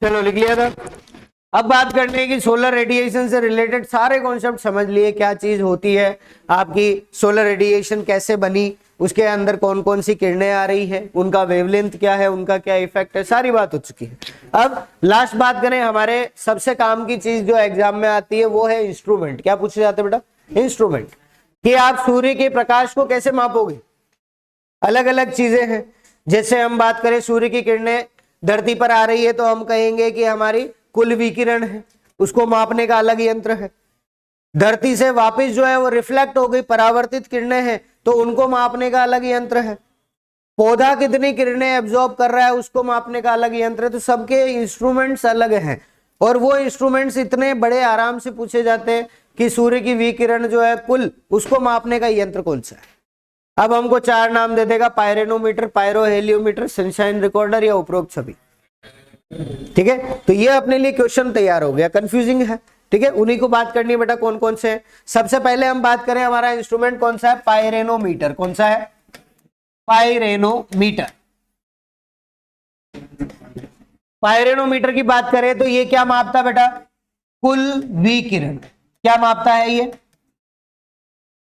चलो लिख लिया था। अब बात करने की सोलर रेडिएशन से रिलेटेड सारे कॉन्सेप्ट समझ लिए, क्या चीज होती है आपकी सोलर रेडिएशन, कैसे बनी, उसके अंदर कौन कौन सी किरणें आ रही है, उनका वेवलेंथ क्या है, उनका क्या इफेक्ट है, सारी बात हो चुकी है। अब लास्ट बात करें, हमारे सबसे काम की चीज जो एग्जाम में आती है वो है इंस्ट्रूमेंट। क्या पूछे जाते हैं बेटा? इंस्ट्रूमेंट। कि आप सूर्य के प्रकाश को कैसे मापोगे? अलग अलग चीजें हैं। जैसे हम बात करें सूर्य की किरणें धरती पर आ रही है तो हम कहेंगे कि हमारी कुल विकिरण है, उसको मापने का अलग यंत्र है। धरती से वापस जो है वो रिफ्लेक्ट हो गई, परावर्तित किरणें हैं, तो उनको मापने का अलग यंत्र है। पौधा कितनी किरणें एब्जॉर्ब कर रहा है उसको मापने का अलग यंत्र है। तो सबके इंस्ट्रूमेंट्स अलग हैं और वो इंस्ट्रूमेंट्स इतने बड़े आराम से पूछे जाते हैं कि सूर्य की विकिरण जो है कुल, उसको मापने का यंत्र कौन सा है। अब हमको 4 नाम दे देगा, पायरेनोमीटर, पायरोहेलियोमीटर, सनशाइन रिकॉर्डर या उपरोक्त सभी। ठीक है, तो ये अपने लिए क्वेश्चन तैयार हो गया, कंफ्यूजिंग है। ठीक है, उन्हीं को बात करनी है बेटा, कौन कौन से हैं। सबसे पहले हम बात करें, हमारा इंस्ट्रूमेंट कौन सा है? पायरेनोमीटर। कौन सा है? पायरेनोमीटर। पायरेनोमीटर की बात करें तो ये क्या मापता है बेटा? कुल विकिरण। क्या मापता है ये?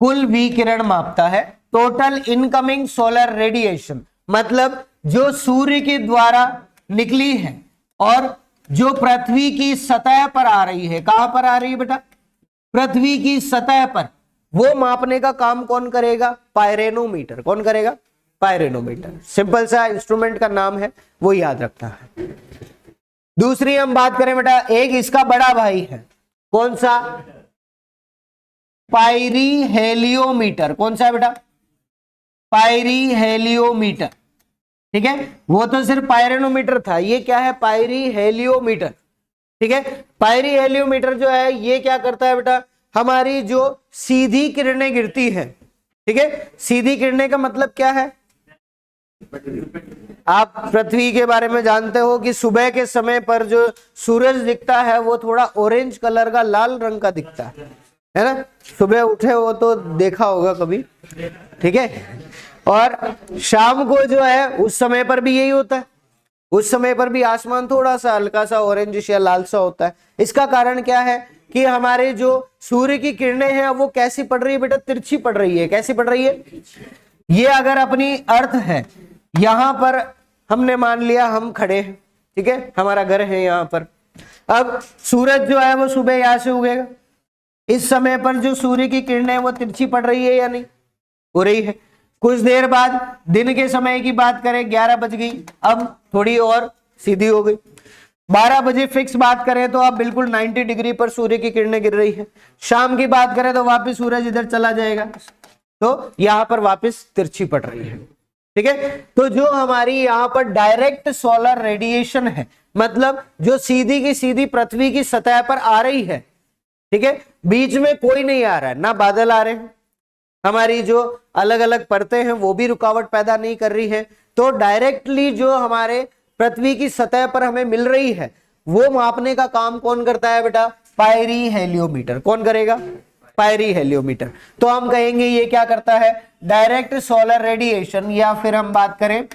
कुल विकिरण मापता है। टोटल इनकमिंग सोलर रेडिएशन, मतलब जो सूर्य के द्वारा निकली है और जो पृथ्वी की सतह पर आ रही है। कहां पर आ रही है बेटा? पृथ्वी की सतह पर। वो मापने का काम कौन करेगा? पायरेनोमीटर। कौन करेगा? पायरेनोमीटर। सिंपल सा इंस्ट्रूमेंट का नाम है, वो याद रखना है। दूसरी हम बात करें बेटा, एक इसका बड़ा भाई है, कौन सा? पायरीहेलियोमीटर। कौन सा है बेटा? पायरीहेलियोमीटर। ठीक है, वो तो सिर्फ पायरेनोमीटर था, ये क्या है? पायरीहेलियोमीटर। ठीक है, पायरीहेलियोमीटर जो है ये क्या करता है बेटा? हमारी जो सीधी किरणें गिरती है, ठीक है, सीधी किरणें का मतलब क्या है? आप पृथ्वी के बारे में जानते हो कि सुबह के समय पर जो सूरज दिखता है वो थोड़ा ऑरेंज कलर का, लाल रंग का दिखता है ना? सुबह उठे हो तो देखा होगा कभी। ठीक है, और शाम को जो है उस समय पर भी यही होता है। उस समय पर भी आसमान थोड़ा सा हल्का सा ऑरेंजिश या लाल सा होता है। इसका कारण क्या है कि हमारे जो सूर्य की किरणें हैं वो कैसी पड़ रही है बेटा? तिरछी पड़ रही है। कैसी पड़ रही है? ये अगर अपनी अर्थ है, यहां पर हमने मान लिया हम खड़े हैं, ठीक है, हमारा घर है यहां पर। अब सूरज जो है वो सुबह यहां से उगेगा। इस समय पर जो सूर्य की किरणें वो तिरछी पड़ रही है या नहीं? हो रही है। कुछ देर बाद दिन के समय की बात करें, 11 बज गई, अब थोड़ी और सीधी हो गई। 12 बजे फिक्स बात करें तो अब बिल्कुल 90 डिग्री पर सूर्य की किरणें गिर रही है। शाम की बात करें तो वापस सूरज इधर चला जाएगा, तो यहां पर वापस तिरछी पड़ रही है। ठीक है, तो जो हमारी यहां पर डायरेक्ट सोलर रेडिएशन है, मतलब जो सीधी की सीधी पृथ्वी की सतह पर आ रही है, ठीक है, बीच में कोई नहीं आ रहा है, ना बादल आ रहे हैं, हमारी जो अलग अलग परतें हैं वो भी रुकावट पैदा नहीं कर रही है, तो डायरेक्टली जो हमारे पृथ्वी की सतह पर हमें मिल रही है वो मापने का काम कौन करता है बेटा? पायरीहेलियोमीटर। कौन करेगा? पायरीहेलियोमीटर। तो हम कहेंगे ये क्या करता है? डायरेक्ट सोलर रेडिएशन, या फिर हम बात करें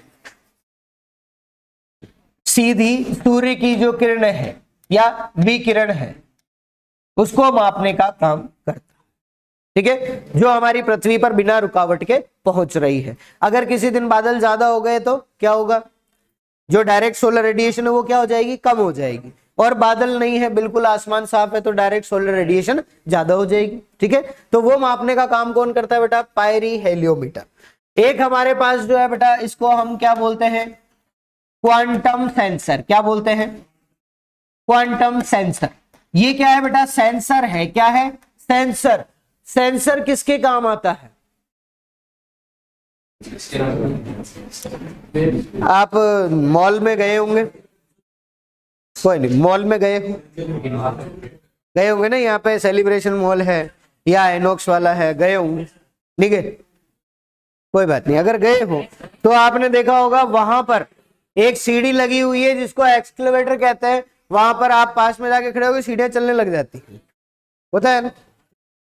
सीधी सूर्य की जो किरणें है या विकिरण है उसको मापने का काम करता है। ठीक है, जो हमारी पृथ्वी पर बिना रुकावट के पहुंच रही है। अगर किसी दिन बादल ज्यादा हो गए तो क्या होगा? जो डायरेक्ट सोलर रेडिएशन है वो क्या हो जाएगी? कम हो जाएगी। और बादल नहीं है, बिल्कुल आसमान साफ है, तो डायरेक्ट सोलर रेडिएशन ज्यादा हो जाएगी। ठीक है, तो वो मापने का काम कौन करता है बेटा? पायरीहेलियोमीटर। एक हमारे पास जो है बेटा, इसको हम क्या बोलते हैं? Quantum sensor. क्या बोलते हैं? Quantum sensor. ये क्या है बेटा? सेंसर है। क्या है? सेंसर। सेंसर किसके काम आता है? आप मॉल में गए होंगे, कोई नहीं, मॉल में गए होंगे ना, यहाँ पे सेलिब्रेशन मॉल है या आइनॉक्स वाला है, गए होंगे, ठीक है, कोई बात नहीं। अगर गए हो तो आपने देखा होगा वहां पर एक सीढ़ी लगी हुई है जिसको एक्सकलेवेटर कहते हैं। वहां पर आप पास में जाके खड़े होगे, सीढ़ियां चलने लग जाती है, होता है ना?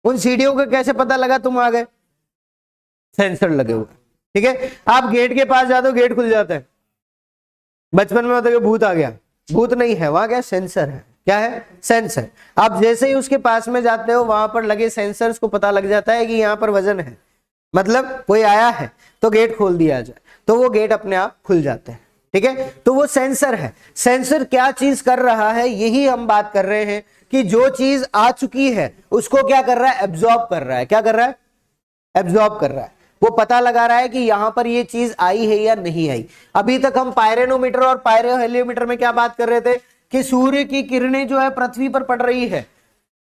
उन सीढ़ियों को कैसे पता लगा तुम आ गए? सेंसर लगे हुए। ठीक है, आप गेट के पास जाते हो, गेट खुल जाता है। बचपन में होता है कि भूत आ गया, भूत नहीं है, वहां क्या सेंसर है, क्या है, सेंसर। आप जैसे ही उसके पास में जाते हो वहां पर लगे सेंसर्स को पता लग जाता है कि यहाँ पर वजन है, मतलब कोई आया है तो गेट खोल दिया जाए, तो वो गेट अपने आप खुल जाते हैं, ठीक है। तो वो सेंसर है। सेंसर क्या चीज कर रहा है, यही हम बात कर रहे हैं कि जो चीज आ चुकी है उसको क्या कर रहा है, एब्जॉर्ब कर रहा है। क्या कर रहा है, एब्जॉर्ब कर रहा है। वो पता लगा रहा है कि यहां पर ये चीज आई है या नहीं आई। अभी तक हम पायरेनोमीटर और पायरोहेलियोमीटर में क्या बात कर रहे थे कि सूर्य की किरणें जो है पृथ्वी पर पड़ रही है,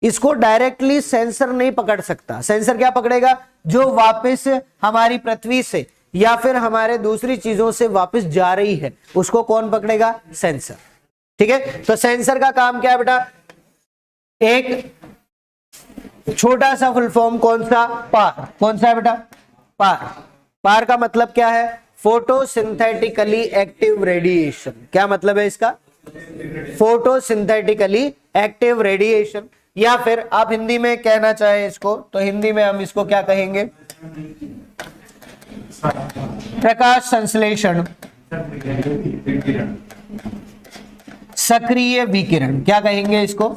इसको डायरेक्टली सेंसर नहीं पकड़ सकता। सेंसर क्या पकड़ेगा, जो वापस हमारी पृथ्वी से या फिर हमारे दूसरी चीजों से वापस जा रही है, उसको कौन पकड़ेगा, सेंसर, ठीक है। तो सेंसर का काम क्या है बेटा, एक छोटा सा फुल फॉर्म कौन सा, पार, कौन सा है बेटा, पार। पार का मतलब क्या है, फोटोसिंथेटिकली एक्टिव रेडिएशन। क्या मतलब है इसका, फोटोसिंथेटिकली एक्टिव रेडिएशन, या फिर आप हिंदी में कहना चाहें इसको तो हिंदी में हम इसको क्या कहेंगे, प्रकाश संश्लेषण, सक्रिय विकिरण, क्या कहेंगे इसको,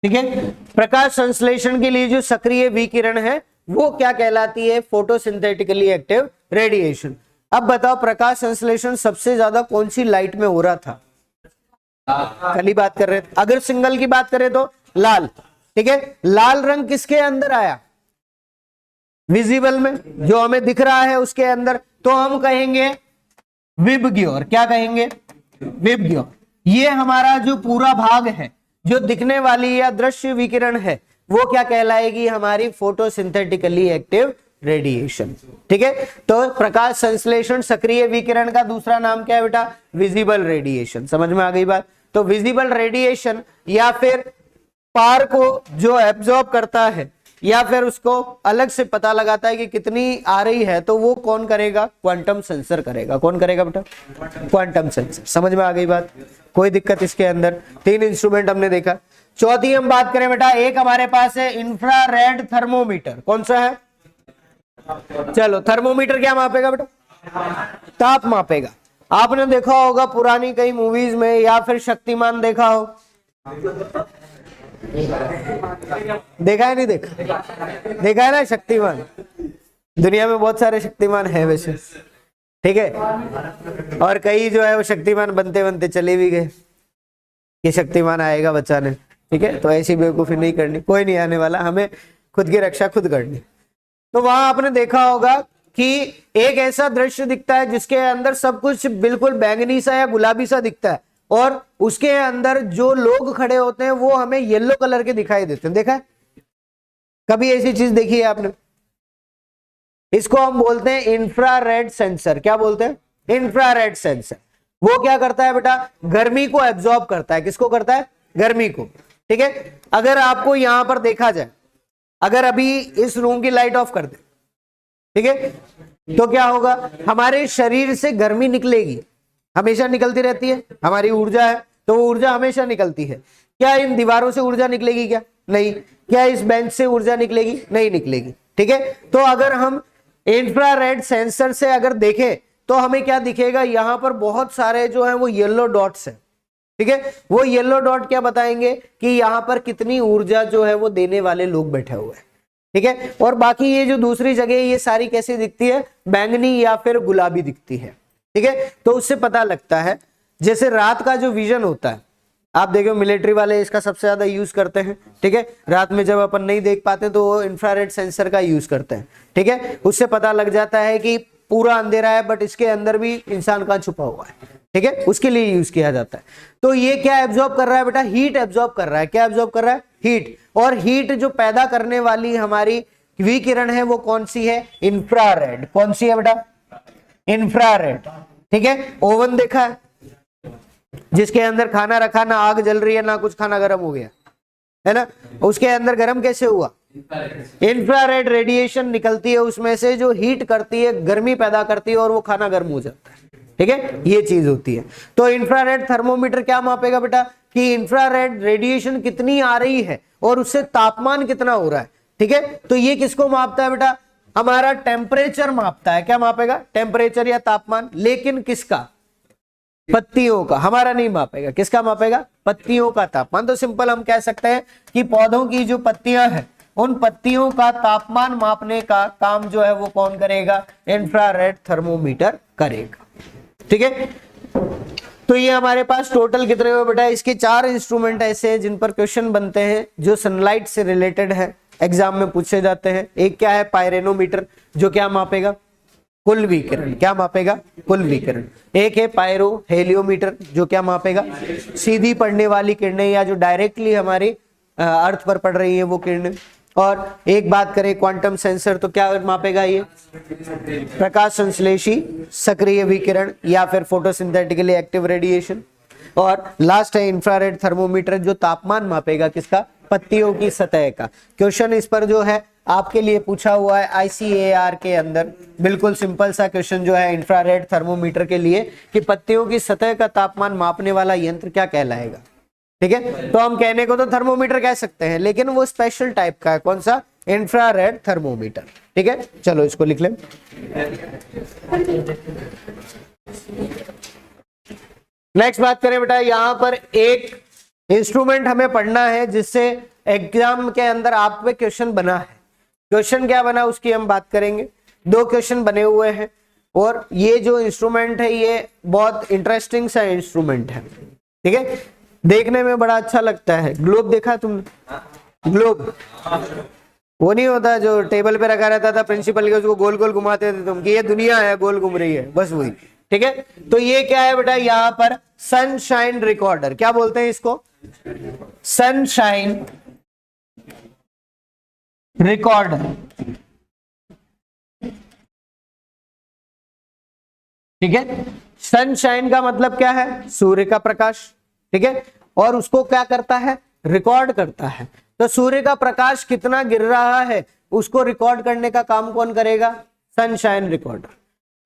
ठीक है। प्रकाश संश्लेषण के लिए जो सक्रिय विकिरण है वो क्या कहलाती है, फोटोसिंथेटिकली एक्टिव रेडिएशन। अब बताओ प्रकाश संश्लेषण सबसे ज्यादा कौन सी लाइट में हो रहा था, कल ही बात कर रहे थे। अगर सिंगल की बात करें तो लाल, ठीक है। लाल रंग किसके अंदर आया, विजिबल में, जो हमें दिख रहा है उसके अंदर, तो हम कहेंगे विबग्योर। क्या कहेंगे, विबग्योर। ये हमारा जो पूरा भाग है, जो दिखने वाली या दृश्य विकिरण है, वो क्या कहलाएगी, हमारी फोटोसिंथेटिकली एक्टिव रेडिएशन, ठीक है। तो प्रकाश संश्लेषण सक्रिय विकिरण का दूसरा नाम क्या है बेटा, विजिबल रेडिएशन। समझ में आ गई बात। तो विजिबल रेडिएशन या फिर पार को जो एब्जॉर्ब करता है या फिर उसको अलग से पता लगाता है कि कितनी आ रही है, तो वो कौन करेगा, क्वांटम सेंसर करेगा। कौन करेगा बेटा, क्वांटम सेंसर। समझ में आ गई बात, कोई दिक्कत इसके अंदर। 3 इंस्ट्रूमेंट हमने देखा। चौथी हम बात करें बेटा, एक हमारे पास है इंफ्रारेड थर्मोमीटर। कौन सा है, चलो थर्मोमीटर क्या मापेगा बेटा, ताप मापेगा। आपने देखा होगा पुरानी कई मूवीज में, या फिर शक्तिमान देखा हो, देखा है नहीं देखा, देखा है ना शक्तिमान। दुनिया में बहुत सारे शक्तिमान है वैसे, ठीक है। और कई जो है वो शक्तिमान बनते बनते चले भी गए कि शक्तिमान आएगा बचाने, ठीक है। तो ऐसी बेवकूफी नहीं करनी, कोई नहीं आने वाला, हमें खुद की रक्षा खुद करनी। तो वहां आपने देखा होगा कि एक ऐसा दृश्य दिखता है जिसके अंदर सब कुछ बिल्कुल बैंगनी सा या गुलाबी सा दिखता है, और उसके अंदर जो लोग खड़े होते हैं वो हमें येलो कलर के दिखाई देते हैं। देखा है कभी ऐसी चीज देखी है आपने? इसको हम बोलते हैं इंफ्रारेड सेंसर। क्या बोलते हैं? Infrared sensor. वो क्या करता है बेटा, गर्मी को एब्जॉर्ब करता है। किसको करता है? गर्मी को, ठीक है। अगर आपको यहां पर देखा जाए, अगर अभी इस रूम की लाइट ऑफ कर दे, ठीक है, तो क्या होगा, हमारे शरीर से गर्मी निकलेगी, हमेशा निकलती रहती है। हमारी ऊर्जा है तो वो ऊर्जा हमेशा निकलती है। क्या इन दीवारों से ऊर्जा निकलेगी? क्या नहीं। क्या इस बेंच से ऊर्जा निकलेगी? नहीं निकलेगी, ठीक है। तो अगर हम इंफ्रारेड सेंसर से अगर देखें तो हमें क्या दिखेगा, यहां पर बहुत सारे जो है वो येलो डॉट्स हैं, ठीक है। वो येलो डॉट क्या बताएंगे कि यहां पर कितनी ऊर्जा जो है वो देने वाले लोग बैठे हुए हैं, ठीक है। और बाकी ये जो दूसरी जगह ये सारी कैसी दिखती है, बैंगनी या फिर गुलाबी दिखती है, ठीक है। तो उससे पता लगता है, जैसे रात का जो विजन होता है, आप देखो मिलिट्री वाले इसका सबसे ज्यादा यूज करते हैं, ठीक है। रात में जब अपन नहीं देख पाते तो वो इंफ्रारेड सेंसर का यूज करते हैं, ठीक है। उससे पता लग जाता है कि पूरा अंधेरा है बट इसके अंदर भी इंसान कहाँ छुपा हुआ है, ठीक है। उसके लिए यूज किया जाता है। तो ये क्या एब्जॉर्ब कर रहा है बेटा? हीट एब्जॉर्ब कर रहा है। क्या एब्जॉर्ब कर रहा है? हीट। और हीट जो पैदा करने वाली हमारी विकिरण है वो कौन सी है? इंफ्रारेड। कौन सी है बेटा? इंफ्रारेड, ठीक है। ओवन देखा है जिसके अंदर खाना रखा, ना आग जल रही है ना कुछ, खाना गर्म हो गया है ना, उसके अंदर गर्म कैसे हुआ? इंफ्रारेड रेडिएशन निकलती है उसमें से जो हीट करती है, गर्मी पैदा करती है और वो खाना गर्म हो जाता है, ठीक है। ये चीज होती है। तो इंफ्रारेड थर्मोमीटर क्या मापेगा बेटा कि इंफ्रारेड रेडिएशन कितनी आ रही है और उससे तापमान कितना हो रहा है, ठीक है। तो ये किसको मापता है बेटा? हमारा टेम्परेचर मापता है। क्या मापेगा? टेम्परेचर या तापमान। लेकिन किसका? पत्तियों का। हमारा नहीं मापेगा। किसका मापेगा? पत्तियों का तापमान। तो सिंपल हम कह सकते हैं कि पौधों की जो पत्तियां हैं उन पत्तियों का तापमान मापने का काम जो है वो कौन करेगा? इंफ्रारेड थर्मोमीटर करेगा। ठीक है, तो ये हमारे पास टोटल कितने हुए बेटा? इसके 4 इंस्ट्रूमेंट ऐसे हैं जिन पर क्वेश्चन बनते हैं जो सनलाइट से रिलेटेड है, एग्जाम में पूछे जाते हैं। एक क्या है? पायरेनोमीटर, जो क्या मापेगा? कुल विकिरण। क्या मापेगा? कुल विकिरण। एक है पायरो हेलियोमीटर, जो क्या मापेगा? सीधी पड़ने वाली किरणें या जो डायरेक्टली हमारी अर्थ पर पड़ रही है वो किरणें। और एक बात करें क्वांटम सेंसर, तो क्या मापेगा? ये प्रकाश संश्लेषी सक्रिय विकिरण या फिर फोटोसिंथेटिकली एक्टिव रेडिएशन। और लास्ट है इंफ्रारेड थर्मोमीटर, जो तापमान मापेगा किसका? पत्तियों की सतह का। क्वेश्चन इस पर जो है आपके लिए पूछा हुआ है ICAR के अंदर, बिल्कुल सिंपल सा क्वेश्चन जो है इंफ्रारेड थर्मोमीटर के लिए कि पत्तियों की सतह का तापमान मापने वाला यंत्र क्या कहलाएगा। ठीक है, तो हम कहने को तो थर्मोमीटर कह सकते हैं, लेकिन वो स्पेशल टाइप का है। कौन सा? Infrared thermometer. ठीक है, चलो इसको लिख लें। नेक्स्ट बात करें बेटा, यहां पर एक इंस्ट्रूमेंट हमें पढ़ना है जिससे एग्जाम के अंदर आप पे क्वेश्चन बना है। क्वेश्चन क्या बना उसकी हम बात करेंगे। 2 क्वेश्चन बने हुए हैं और ये जो इंस्ट्रूमेंट है ये बहुत इंटरेस्टिंग सा इंस्ट्रूमेंट है। ठीक है, देखने में बड़ा अच्छा लगता है। ग्लोब देखा तुमने? ग्लोब वो नहीं होता जो टेबल पे रखा रहता था प्रिंसिपल के, उसको गोल गोल घुमाते थे तुम कि ये दुनिया है गोल घूम रही है, बस वही। ठीक है, तो ये क्या है बेटा? यहाँ पर सनशाइन रिकॉर्डर। क्या बोलते हैं इसको? Sunshine recorder. ठीक है, सनशाइन का मतलब क्या है? सूर्य का प्रकाश। ठीक है, और उसको क्या करता है? रिकॉर्ड करता है। तो सूर्य का प्रकाश कितना गिर रहा है उसको रिकॉर्ड करने का काम कौन करेगा? Sunshine recorder.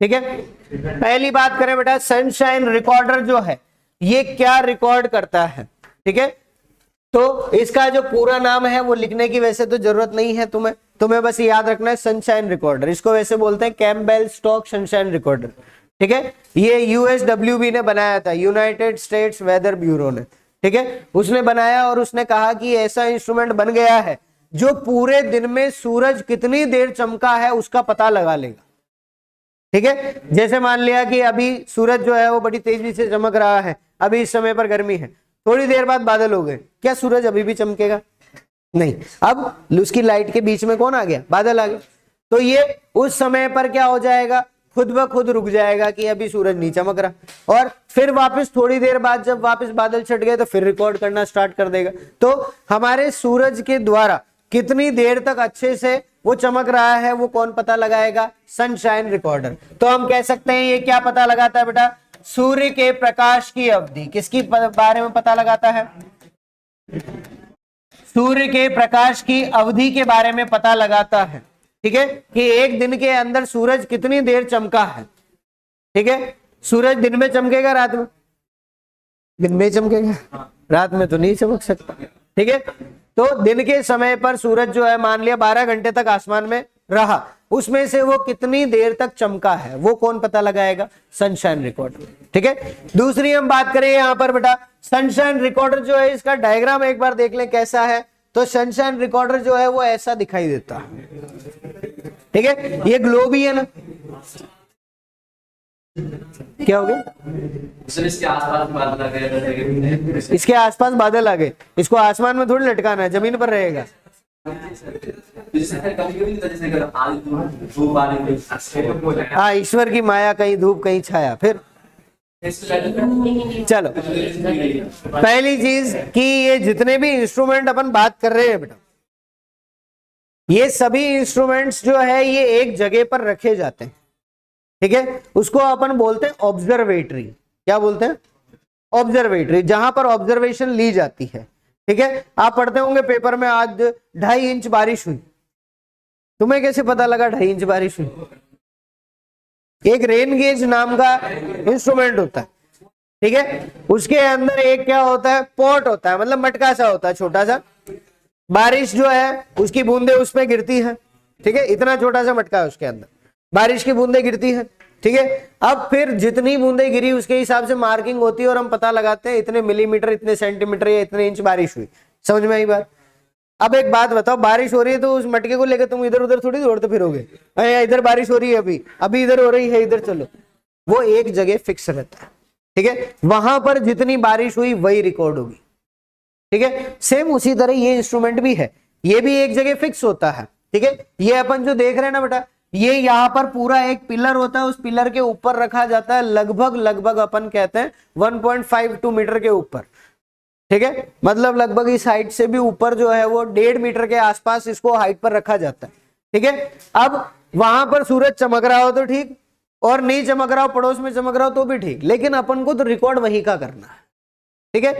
ठीक है, पहली बात करें बेटा, सनशाइन रिकॉर्डर जो है ये क्या रिकॉर्ड करता है? ठीक है, तो इसका जो पूरा नाम है वो लिखने की वैसे तो जरूरत नहीं है तुम्हें बस याद रखना है सनशाइन रिकॉर्डर। इसको वैसे बोलते हैं कैम्पबेल स्टोक सनशाइन रिकॉर्डर। ठीक है, ये USWB ने बनाया था, यूनाइटेड स्टेट्स वेदर ब्यूरो ने। ठीक है, उसने बनाया और उसने कहा कि ऐसा इंस्ट्रूमेंट बन गया है जो पूरे दिन में सूरज कितनी देर चमका है उसका पता लगा लेगा। ठीक है, जैसे मान लिया कि अभी सूरज जो है वो बड़ी तेजी से चमक रहा है, अभी इस समय पर गर्मी है, थोड़ी देर बाद बादल हो गए, क्या सूरज अभी भी चमकेगा? नहीं। अब उसकी लाइट के बीच में कौन आ गया? बादल आ गया। तो ये उस समय पर क्या हो जाएगा? खुद ब खुद रुक जाएगा कि अभी सूरज नहीं चमक रहा, और फिर वापस थोड़ी देर बाद जब वापस बादल छट गए तो फिर रिकॉर्ड करना स्टार्ट कर देगा। तो हमारे सूरज के द्वारा कितनी देर तक अच्छे से वो चमक रहा है वो कौन पता लगाएगा? Sunshine recorder. तो हम कह सकते हैं ये क्या पता लगाता है बेटा? सूर्य के प्रकाश की अवधि। किसकी बारे में पता लगाता है? सूर्य के प्रकाश की अवधि के बारे में पता लगाता है। ठीक है, कि एक दिन के अंदर सूरज कितनी देर चमका है। ठीक है, सूरज दिन में चमकेगा रात में? दिन में चमकेगा, रात में तो नहीं चमक सकता। ठीक है, तो दिन के समय पर सूरज जो है मान लिया 12 घंटे तक आसमान में रहा, उसमें से वो कितनी देर तक चमका है वो कौन पता लगाएगा? Sunshine recorder. ठीक है, दूसरी हम बात करें यहाँ पर बेटा, सनशाइन रिकॉर्डर जो है इसका डायग्राम एक बार देख लें कैसा है। तो सनशाइन रिकॉर्डर जो है वो ऐसा दिखाई देता है। ठीक है, ये ग्लोब ही है ना? क्या हो गया? इसके आसपास बादल आ गए। इसके आसपास बादल आ गए, इसको आसमान में थोड़ी लटकाना है, जमीन पर रहेगा। हाँ, ईश्वर की माया, कहीं धूप कहीं छाया। फिर चलो, पहली चीज कि ये जितने भी इंस्ट्रूमेंट अपन बात कर रहे हैं बेटा, ये सभी इंस्ट्रूमेंट्स जो है ये एक जगह पर रखे जाते हैं। ठीक है, उसको अपन बोलते हैं ऑब्जर्वेटरी। क्या बोलते हैं? ऑब्जर्वेटरी, जहां पर ऑब्जर्वेशन ली जाती है। ठीक है, आप पढ़ते होंगे पेपर में आज 2.5 इंच बारिश हुई। तुम्हें कैसे पता लगा 2.5 इंच बारिश हुई? एक रेन गेज नाम का इंस्ट्रूमेंट होता है। ठीक है, उसके अंदर एक क्या होता है? पॉट होता है, मतलब मटका सा होता है छोटा सा। बारिश जो है उसकी बूंदे उसमें गिरती है। ठीक है, इतना छोटा सा मटका है उसके अंदर, बारिश की बूंदें गिरती है। ठीक है, अब फिर जितनी बूंदें गिरी उसके हिसाब से मार्किंग होती है और हम पता लगाते हैं इतने मिलीमीटर, इतने सेंटीमीटर या इतने इंच बारिश हुई। समझ में आई बात? अब एक बात बताओ, बारिश हो रही है तो उस मटके को लेकर तुम इधर उधर थोड़ी दौड़ते फिरोगे, इधर बारिश हो रही है, अभी अभी इधर हो रही है, इधर चलो। वो एक जगह फिक्स रहता है। ठीक है, वहां पर जितनी बारिश हुई वही रिकॉर्ड होगी। ठीक है, सेम उसी तरह ये इंस्ट्रूमेंट भी है, ये भी एक जगह फिक्स होता है। ठीक है, ये अपन जो देख रहे हैं ना बेटा, ये यहाँ पर पूरा एक पिलर होता है, उस पिलर के ऊपर रखा जाता है लगभग अपन कहते हैं 1.52 मीटर के ऊपर। ठीक है, मतलब लगभग इस हाइट से भी ऊपर जो है वो 1.5 मीटर के आसपास इसको हाइट पर रखा जाता है। ठीक है, अब वहां पर सूरज चमक रहा हो तो ठीक, और नहीं चमक रहा हो, पड़ोस में चमक रहा हो तो भी ठीक, लेकिन अपन को तो रिकॉर्ड वहीं का करना है। ठीक है,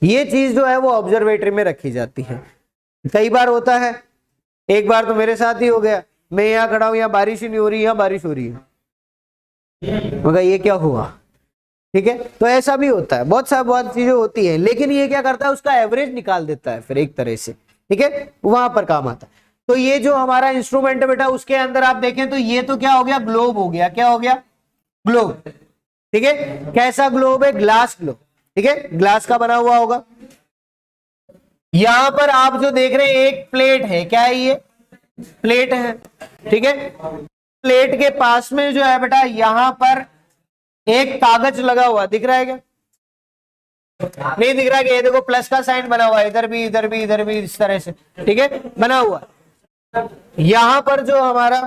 ये चीज जो है वो ऑब्जर्वेटरी में रखी जाती है। कई बार होता है, एक बार तो मेरे साथ ही हो गया, मैं यहाँ खड़ा हूं, यहाँ बारिश ही नहीं हो रही, यहाँ बारिश हो रही है, मगर ये क्या हुआ? ठीक है, तो ऐसा भी होता है, बहुत चीजें होती है, लेकिन ये क्या करता है, उसका एवरेज निकाल देता है फिर एक तरह से। ठीक है, वहां पर काम आता है। तो ये जो हमारा इंस्ट्रूमेंट है बेटा, उसके अंदर आप देखें तो ये तो क्या हो गया, ग्लोब हो गया। क्या हो गया? ग्लोब। ठीक है, कैसा ग्लोब है? Glass globe. ठीक है, ग्लास का बना हुआ होगा। यहां पर आप जो देख रहे हैं एक प्लेट है, क्या है ये? प्लेट है। ठीक है, प्लेट के पास में जो है बेटा यहां पर एक कागज लगा हुआ, दिख रहा है क्या? नहीं दिख रहा है? ये देखो प्लस का साइन बना हुआ है, इधर भी इधर भी इधर भी, इस तरह से। ठीक है, बना हुआ। यहां पर जो हमारा,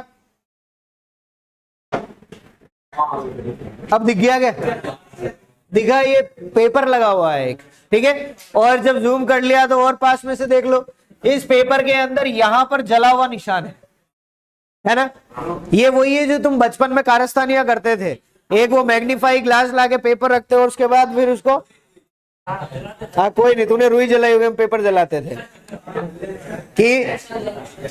अब दिख गया क्या? दिखा, ये पेपर लगा हुआ है एक। ठीक है, और जब जूम कर लिया तो और पास में से देख लो, इस पेपर के अंदर यहां पर जला हुआ निशान है ना? ये वही है जो तुम बचपन में कारस्तानियां करते थे, एक वो मैग्नीफाई ग्लास लाके पेपर रखते हो और उसके बाद फिर उसको, हाँ कोई नहीं, तूने रुई जलाई हुई, हम पेपर जलाते थे कि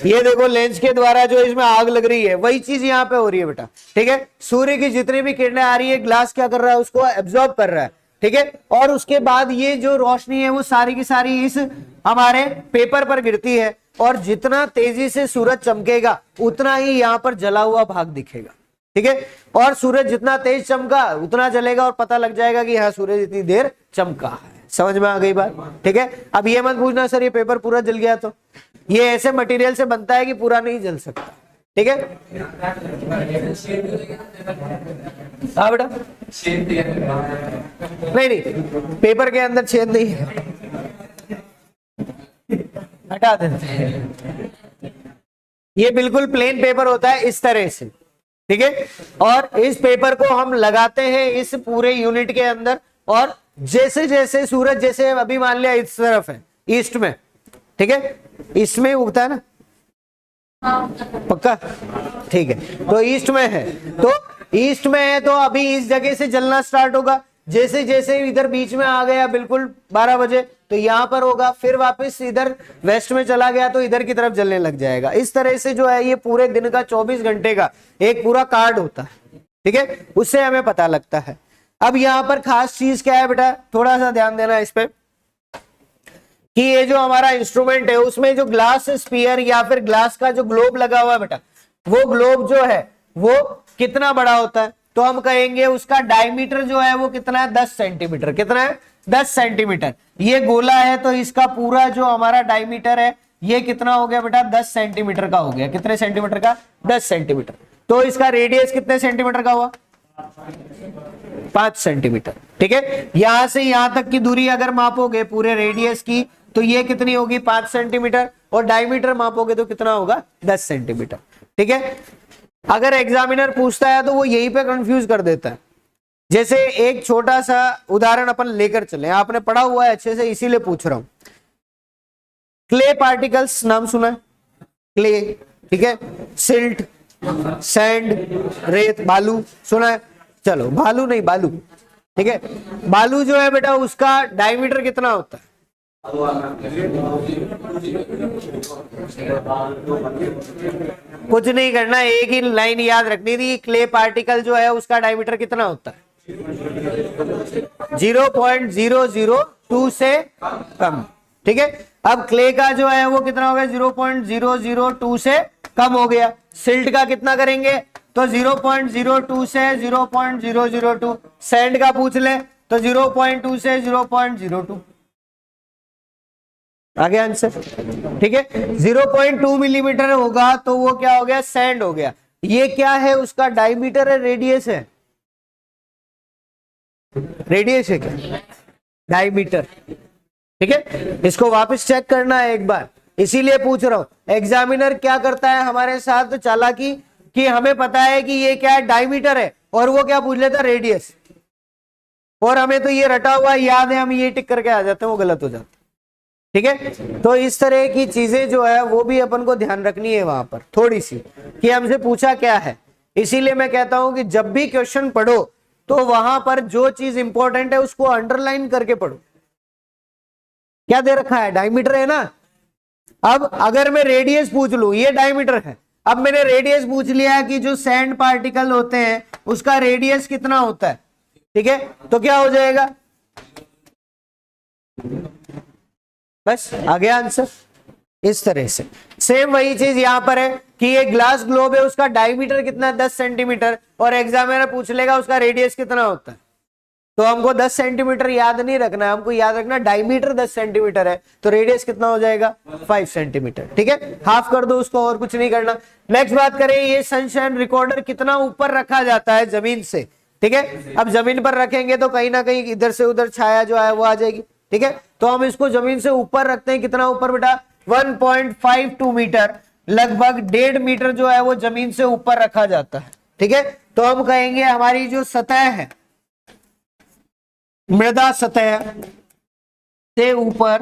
ये देखो लेंस के द्वारा जो इसमें आग लग रही है, वही चीज यहाँ पे हो रही है बेटा। ठीक है, सूर्य की जितनी भी किरणें आ रही है, ग्लास क्या कर रहा है, उसको एब्जॉर्ब कर रहा है। ठीक है, और उसके बाद ये जो रोशनी है वो सारी की सारी इस हमारे पेपर पर गिरती है, और जितना तेजी से सूरज चमकेगा उतना ही यहाँ पर जला हुआ भाग दिखेगा। ठीक है, और सूरज जितना तेज चमका उतना जलेगा, और पता लग जाएगा कि हाँ सूरज इतनी देर चमका है। समझ में आ गई बात? ठीक है, अब ये मत पूछना सर ये पेपर पूरा जल गया, तो ये ऐसे मटेरियल से बनता है कि पूरा नहीं जल सकता। ठीक है, हाँ बेटा, नहीं पेपर के अंदर छेद नहीं है, हटा देते हैं। ये बिल्कुल प्लेन पेपर होता है इस तरह से। ठीक है, और इस पेपर को हम लगाते हैं इस पूरे यूनिट के अंदर, और जैसे जैसे सूरज, जैसे अभी मान लिया इस तरफ है, ईस्ट में, ठीक है, इसमें उगता है ना, पक्का? ठीक है, तो ईस्ट में है, तो ईस्ट में है तो अभी इस जगह से जलना स्टार्ट होगा। जैसे जैसे इधर बीच में आ गया बिल्कुल 12 बजे तो यहां पर होगा, फिर वापस इधर वेस्ट में चला गया तो इधर की तरफ जलने लग जाएगा। इस तरह से जो है ये पूरे दिन का 24 घंटे का एक पूरा कार्ड होता है। ठीक है, उससे हमें पता लगता है। अब यहाँ पर खास चीज क्या है बेटा, थोड़ा सा ध्यान देना इस पे, कि ये जो हमारा इंस्ट्रूमेंट है उसमें जो ग्लास स्फीयर या फिर ग्लास का जो ग्लोब लगा हुआ है बेटा, वो ग्लोब जो है वो कितना बड़ा होता है, तो हम कहेंगे उसका डायमीटर जो है वो कितना है, 10 सेंटीमीटर। कितना है? 10 सेंटीमीटर। ये गोला है तो इसका पूरा जो हमारा डायमीटर है ये कितना हो गया बेटा, 10 सेंटीमीटर का हो गया। कितने सेंटीमीटर का? 10 सेंटीमीटर। तो इसका रेडियस कितने सेंटीमीटर का हुआ? 5 सेंटीमीटर। ठीक है, यहां से यहां तक की दूरी अगर मापोगे पूरे रेडियस की तो ये कितनी होगी, 5 सेंटीमीटर, और डायमीटर मापोगे तो कितना होगा, 10 सेंटीमीटर। ठीक है, अगर एग्जामिनर पूछता है तो वो यहीं पे कंफ्यूज कर देता है। जैसे एक छोटा सा उदाहरण अपन लेकर चले, आपने पढ़ा हुआ है अच्छे से इसीलिए पूछ रहा हूं। क्ले पार्टिकल्स नाम सुना है? क्ले, ठीक है, सिल्ट, सैंड, रेत, बालू सुना है? चलो बालू नहीं, बालू। ठीक है, बालू जो है बेटा उसका डायमीटर कितना होता है? कुछ नहीं करना, एक ही लाइन याद रखनी थी, क्ले पार्टिकल जो है उसका डायमीटर कितना होता है? 0.002 से कम। ठीक है, अब क्ले का जो है वो कितना हो गया, 0.002 से कम हो गया। सिल्ट का कितना करेंगे, तो 0.02 से 0.002। सैंड का पूछ ले तो 0.2 से 0.02। आगे आंसर, ठीक है। 0.2 मिलीमीटर होगा तो वो क्या हो गया, सैंड हो गया। ये क्या है, उसका डायमीटर है, रेडियस है, रेडियस है क्या, डायमीटर, ठीक है। इसको वापस चेक करना है एक बार, इसीलिए पूछ रहा हूं। एग्जामिनर क्या करता है हमारे साथ चालाकी, कि हमें पता है कि ये क्या है, डायमीटर है, और वो क्या पूछ लेता, रेडियस, और हमें तो ये रटा हुआ याद है, हम ये टिक करके आ जाते हैं, वो गलत हो जाता है, ठीक है। तो इस तरह की चीजें जो है वो भी अपन को ध्यान रखनी है वहां पर थोड़ी सी, कि हमसे पूछा क्या है। इसीलिए मैं कहता हूं कि जब भी क्वेश्चन पढ़ो तो वहां पर जो चीज इंपॉर्टेंट है उसको अंडरलाइन करके पढ़ो। क्या दे रखा है, डायमीटर है ना। अब अगर मैं रेडियस पूछ लूं, ये डायमीटर है, अब मैंने रेडियस पूछ लिया है कि जो सैंड पार्टिकल होते हैं उसका रेडियस कितना होता है, ठीक है, तो क्या हो जाएगा, बस आ गया आंसर। इस तरह से सेम वही चीज यहां पर है कि ये ग्लास ग्लोब है, उसका डायमीटर कितना है, 10 सेंटीमीटर, और एग्जामिनर पूछ लेगा उसका रेडियस कितना होता है। तो हमको 10 सेंटीमीटर याद नहीं रखना है, हमको याद रखना डायमीटर 10 सेंटीमीटर है, तो रेडियस कितना हो जाएगा, 5 सेंटीमीटर, ठीक है। हाफ कर दो उसको, और कुछ नहीं करना। नेक्स्ट बात करें, ये सनशाइन रिकॉर्डर कितना ऊपर रखा जाता है जमीन से, ठीक है। अब जमीन पर रखेंगे तो कहीं ना कहीं इधर से उधर छाया जो है वो आ जाएगी, ठीक है। तो हम इसको जमीन से ऊपर रखते हैं, कितना ऊपर बेटा, 1.52 मीटर, लगभग 1.5 मीटर जो है वो जमीन से ऊपर रखा जाता है, ठीक है। तो हम कहेंगे हमारी जो सतह है, मृदा सतह से ऊपर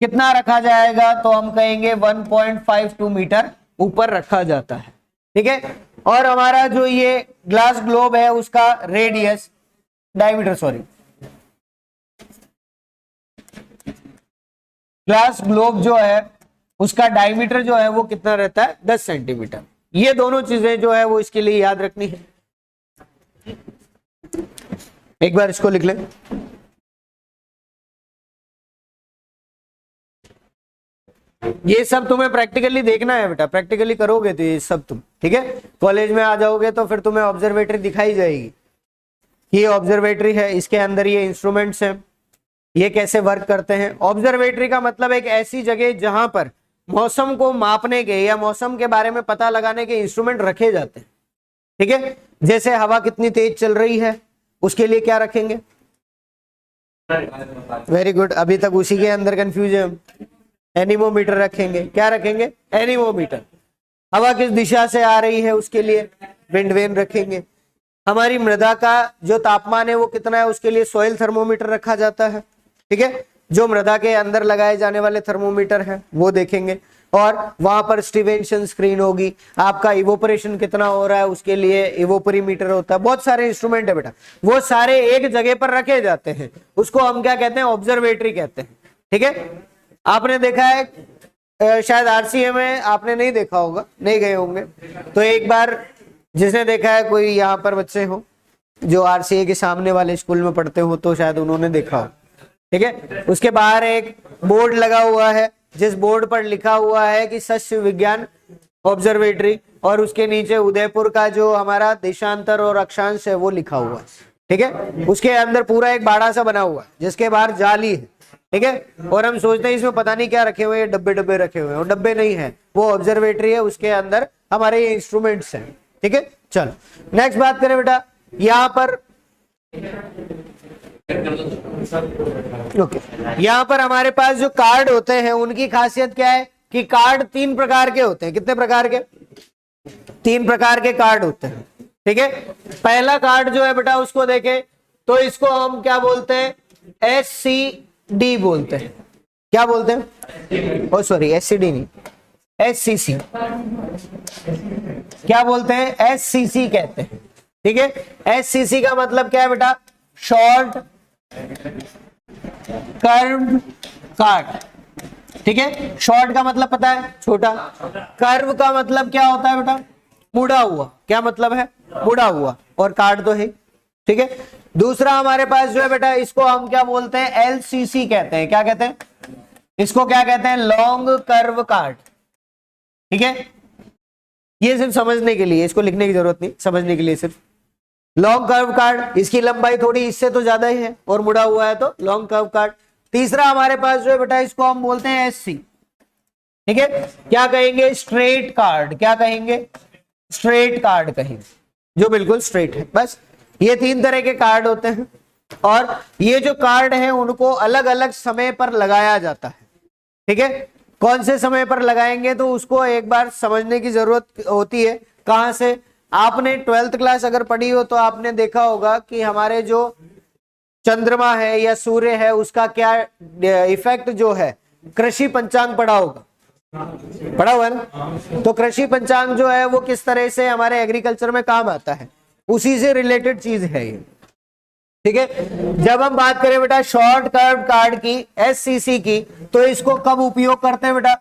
कितना रखा जाएगा, तो हम कहेंगे 1.52 मीटर ऊपर रखा जाता है, ठीक है। और हमारा जो ये ग्लास ग्लोब है उसका radius, diameter sorry, glass globe जो है उसका डायमीटर जो है वो कितना रहता है, 10 सेंटीमीटर। ये दोनों चीजें जो है वो इसके लिए याद रखनी है। एक बार इसको लिख ले, ये सब तुम्हें प्रैक्टिकली देखना है बेटा, प्रैक्टिकली करोगे तो ये सब तुम, ठीक है। कॉलेज में आ जाओगे तो फिर तुम्हें ऑब्जर्वेटरी दिखाई जाएगी, ये ऑब्जर्वेटरी है, इसके अंदर ये इंस्ट्रूमेंट्स हैं, ये कैसे वर्क करते हैं। ऑब्जर्वेटरी का मतलब एक ऐसी जगह जहां पर मौसम को मापने के या मौसम के बारे में पता लगाने के इंस्ट्रूमेंट रखे जाते हैं, ठीक है। जैसे हवा कितनी तेज चल रही है उसके लिए क्या रखेंगे, वेरी गुड, अभी तक उसी के अंदर कंफ्यूज है हम। एनीमोमीटर रखेंगे, क्या रखेंगे, एनीमोमीटर। हवा किस दिशा से आ रही है उसके लिए विंड वेन रखेंगे। हमारी मृदा का जो तापमान है वो कितना है उसके लिए सॉइल थर्मोमीटर रखा जाता है, ठीक है। जो मृदा के अंदर लगाए जाने वाले थर्मोमीटर हैं वो देखेंगे, और वहां पर स्टीवेंसन स्क्रीन होगी, आपका इवोपरेशन कितना हो रहा है उसके लिए इवोपरीमीटर होता है। बहुत सारे इंस्ट्रूमेंट है बेटा, वो सारे एक जगह पर रखे जाते हैं, उसको हम क्या कहते हैं, ऑब्जर्वेटरी कहते हैं, ठीक है। आपने देखा है शायद आरसीए में, आपने नहीं देखा होगा, नहीं गए होंगे, तो एक बार जिसने देखा है, कोई यहाँ पर बच्चे हो जो आरसीए के सामने वाले स्कूल में पढ़ते हो तो शायद उन्होंने देखा हो, ठीक है। उसके बाहर एक बोर्ड लगा हुआ है जिस बोर्ड पर लिखा हुआ है कि सस्य विज्ञान ऑब्जर्वेटरी, और उसके नीचे उदयपुर का जो हमारा देशांतर और अक्षांश है वो लिखा हुआ है, ठीक है। उसके अंदर पूरा एक बाड़ा सा बना हुआ है जिसके बाहर जाली है, ठीक है। और हम सोचते हैं इसमें पता नहीं क्या रखे हुए हैं, डब्बे डब्बे रखे हुए हैं, और डब्बे नहीं है, वो ऑब्जर्वेटरी है, उसके अंदर हमारे ये इंस्ट्रूमेंट्स हैं, ठीक है। चलो नेक्स्ट बात करें बेटा, यहाँ पर ओके, यहाँ पर हमारे पास जो कार्ड होते हैं उनकी खासियत क्या है कि कार्ड 3 प्रकार के होते हैं। कितने प्रकार के, 3 प्रकार के कार्ड होते हैं, ठीक है। पहला कार्ड जो है बेटा उसको देखें तो इसको हम क्या बोलते हैं, SCD बोलते हैं। क्या बोलते हैं, ओ सॉरी SCD नहीं, SCC, क्या बोलते हैं, SCC कहते हैं, ठीक है। SCC का मतलब क्या है बेटा, शॉर्ट कर्व कार्ड, ठीक है। शॉर्ट का मतलब पता है, छोटा। कर्व का मतलब क्या होता है बेटा, मुड़ा हुआ। क्या मतलब है, मुड़ा हुआ, और कार्ड तो है, ठीक है। दूसरा हमारे पास जो है बेटा, इसको हम क्या बोलते हैं, LCC कहते हैं। क्या कहते हैं, इसको क्या कहते हैं, लॉन्ग कर्व कार्ड। ठीक है, ये सिर्फ समझने के लिए, इसको लिखने की जरूरत नहीं, समझने के लिए सिर्फ। लॉन्ग कर्व कार्ड, इसकी लंबाई थोड़ी इससे तो ज्यादा ही है और मुड़ा हुआ है तो लॉन्ग कर्व कार्ड। तीसरा हमारे पास जो है बेटा, इसको हम बोलते हैं एससी। ठीक है, क्या कहेंगे, स्ट्रेट कार्ड। क्या कहेंगे, स्ट्रेट कार्ड कहेंगे, जो बिल्कुल स्ट्रेट है। बस ये 3 तरह के कार्ड होते हैं और ये जो कार्ड है उनको अलग अलग समय पर लगाया जाता है। ठीक है, कौन से समय पर लगाएंगे तो उसको एक बार समझने की जरूरत होती है। कहां से, आपने 12th क्लास अगर पढ़ी हो तो आपने देखा होगा कि हमारे जो चंद्रमा है या सूर्य है उसका क्या इफेक्ट जो है, कृषि पंचांग पढ़ा होगा, पढ़ा हुआ है ना। तो कृषि पंचांग जो है वो किस तरह से हमारे एग्रीकल्चर में काम आता है, उसी से रिलेटेड चीज है ये। ठीक है, जब हम बात करें बेटा शॉर्ट कर्व कार्ड की, एससीसी की, तो इसको कब उपयोग करते हैं बेटा,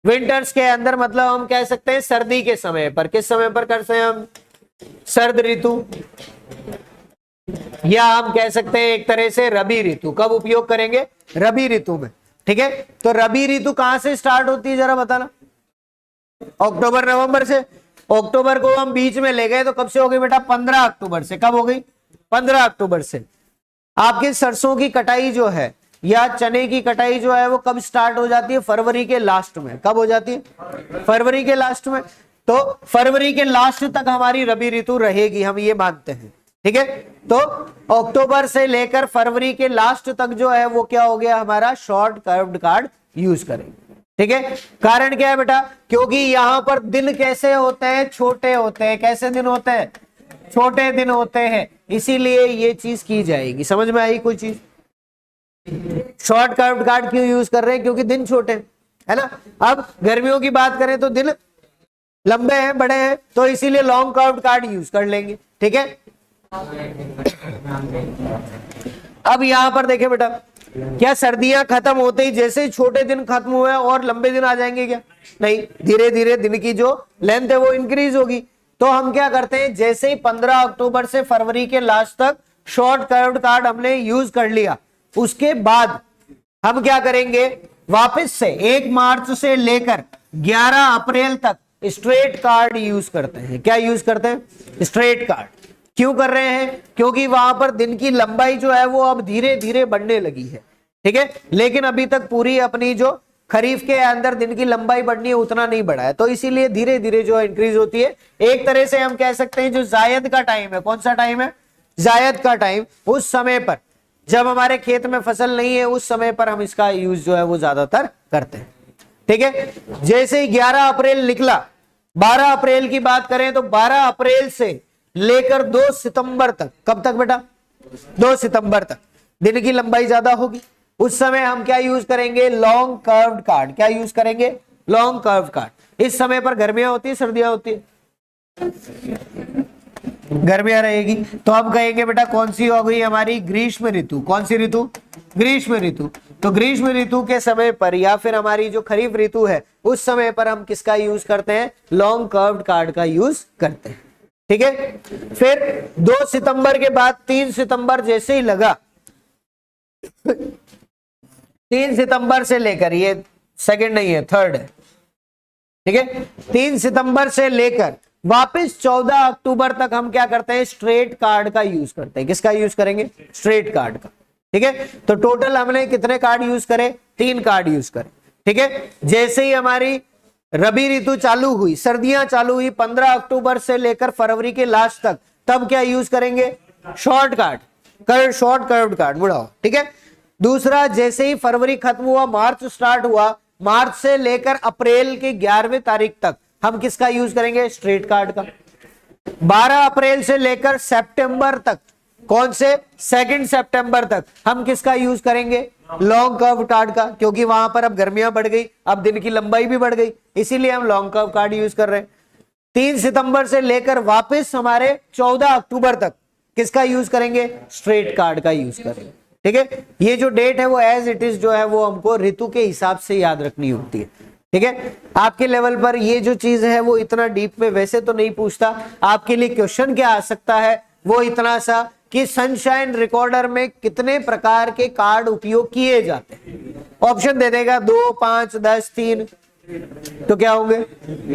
विंटर्स के अंदर, मतलब हम कह सकते हैं सर्दी के समय पर। किस समय पर करते हैं हम, सर्द ऋतु, या हम कह सकते हैं एक तरह से रबी ऋतु। कब उपयोग करेंगे, रबी ऋतु में। ठीक है, तो रबी ऋतु कहां से स्टार्ट होती है जरा बताना, अक्टूबर नवंबर से। अक्टूबर को हम बीच में ले गए तो कब से हो गई बेटा, 15 अक्टूबर से। कब हो गई, 15 अक्टूबर से। आपके सरसों की कटाई जो है या चने की कटाई जो है वो कब स्टार्ट हो जाती है, फरवरी के लास्ट में। कब हो जाती है, फरवरी के लास्ट में। तो फरवरी के लास्ट तक हमारी रबी ऋतु रहेगी, हम ये मानते हैं। ठीक है, तो अक्टूबर से लेकर फरवरी के लास्ट तक जो है वो क्या हो गया, हमारा शॉर्ट कर्व्ड कार्ड यूज करेंगे। ठीक है, कारण क्या है बेटा, क्योंकि यहां पर दिन कैसे होते हैं, छोटे होते हैं। कैसे दिन होते हैं, छोटे दिन होते हैं, इसीलिए ये चीज की जाएगी। समझ में आई कोई चीज, शॉर्ट कर्व्ड कार्ड क्यों यूज कर रहे हैं, क्योंकि दिन छोटे है ना। अब गर्मियों की बात करें तो दिन लंबे हैं, बड़े हैं, तो इसीलिए लॉन्ग कर्व्ड कार्ड यूज कर लेंगे। ठीक है, अब यहां पर देखें बेटा, क्या सर्दियां खत्म होते ही जैसे ही छोटे दिन खत्म हुए और लंबे दिन आ जाएंगे क्या, नहीं, धीरे धीरे दिन की जो लेंथ है वो इंक्रीज होगी। तो हम क्या करते हैं, जैसे ही 15 अक्टूबर से फरवरी के लास्ट तक शॉर्ट कर्व्ड कार्ड हमने यूज कर लिया, उसके बाद हम क्या करेंगे, वापस से 1 मार्च से लेकर 11 अप्रैल तक स्ट्रेट कार्ड यूज करते हैं। क्या यूज करते हैं, स्ट्रेट कार्ड। क्यों कर रहे हैं, क्योंकि वहां पर दिन की लंबाई जो है वो अब धीरे धीरे बढ़ने लगी है। ठीक है, लेकिन अभी तक पूरी अपनी जो खरीफ के अंदर दिन की लंबाई बढ़नी है उतना नहीं बढ़ा है, तो इसीलिए धीरे धीरे जो इंक्रीज होती है। एक तरह से हम कह सकते हैं जो जायद का टाइम है, कौन सा टाइम है, जायद का टाइम, उस समय पर जब हमारे खेत में फसल नहीं है उस समय पर हम इसका यूज जो है वो ज्यादातर करते हैं। ठीक है, जैसे ही 11 अप्रैल निकला, 12 अप्रैल की बात करें तो 12 अप्रैल से लेकर 2 सितंबर तक, कब तक बेटा, 2 सितंबर तक दिन की लंबाई ज्यादा होगी। उस समय हम क्या यूज करेंगे, लॉन्ग कर्व्ड कार्ड। क्या यूज करेंगे, लॉन्ग कर्व्ड कार्ड। इस समय पर गर्मियां होती है, सर्दियां होती है, गर्मियां रहेगी, तो हम कहेंगे बेटा कौन सी हो गई हमारी, ग्रीष्म ऋतु। कौन सी ऋतु, ग्रीष्म ऋतु। तो ग्रीष्म ऋतु के समय पर या फिर हमारी जो खरीफ ऋतु है उस समय पर हम किसका यूज करते हैं, लॉन्ग कर्व्ड कार्ड का यूज करते हैं। ठीक है, फिर 2 सितंबर के बाद 3 सितंबर जैसे ही लगा, 3 सितंबर से लेकर, ये सेकंड नहीं है, थर्ड है। ठीक है, 3 सितंबर से लेकर वापस 14 अक्टूबर तक हम क्या करते हैं, स्ट्रेट कार्ड का यूज करते हैं। किसका यूज करेंगे, स्ट्रेट कार्ड का। ठीक है, तो टोटल हमने कितने कार्ड यूज करे, 3 कार्ड यूज करे। ठीक है, जैसे ही हमारी रबी ऋतु चालू हुई, सर्दियां चालू हुई 15 अक्टूबर से लेकर फरवरी के लास्ट तक, तब क्या यूज करेंगे, short card, short curved card बुढ़ाओ। ठीक है, दूसरा, जैसे ही फरवरी खत्म हुआ, मार्च स्टार्ट हुआ, मार्च से लेकर अप्रैल के 11वें तारीख तक हम किसका यूज करेंगे, स्ट्रेट कार्ड का। 12 अप्रैल से लेकर सितंबर तक, कौन से, 2 सितंबर तक हम किसका यूज करेंगे, लॉन्ग कर्व कार्ड का, क्योंकि वहां पर अब गर्मियां बढ़ गई, अब दिन की लंबाई भी बढ़ गई, इसीलिए हम लॉन्ग कर्व कार्ड यूज कर रहे हैं। 3 सितंबर से लेकर वापस हमारे 14 अक्टूबर तक किसका यूज करेंगे, स्ट्रेट कार्ड का यूज करेंगे। ठीक है, ये जो डेट है वो एज इट इज जो है वो हमको ऋतु के हिसाब से याद रखनी होती है। ठीक है, आपके लेवल पर ये जो चीज है वो इतना डीप में वैसे तो नहीं पूछता, आपके लिए क्वेश्चन क्या आ सकता है वो इतना सा कि सनशाइन रिकॉर्डर में कितने प्रकार के कार्ड उपयोग किए जाते हैं। ऑप्शन दे देगा 2, 5, 10, 3, तो क्या होंगे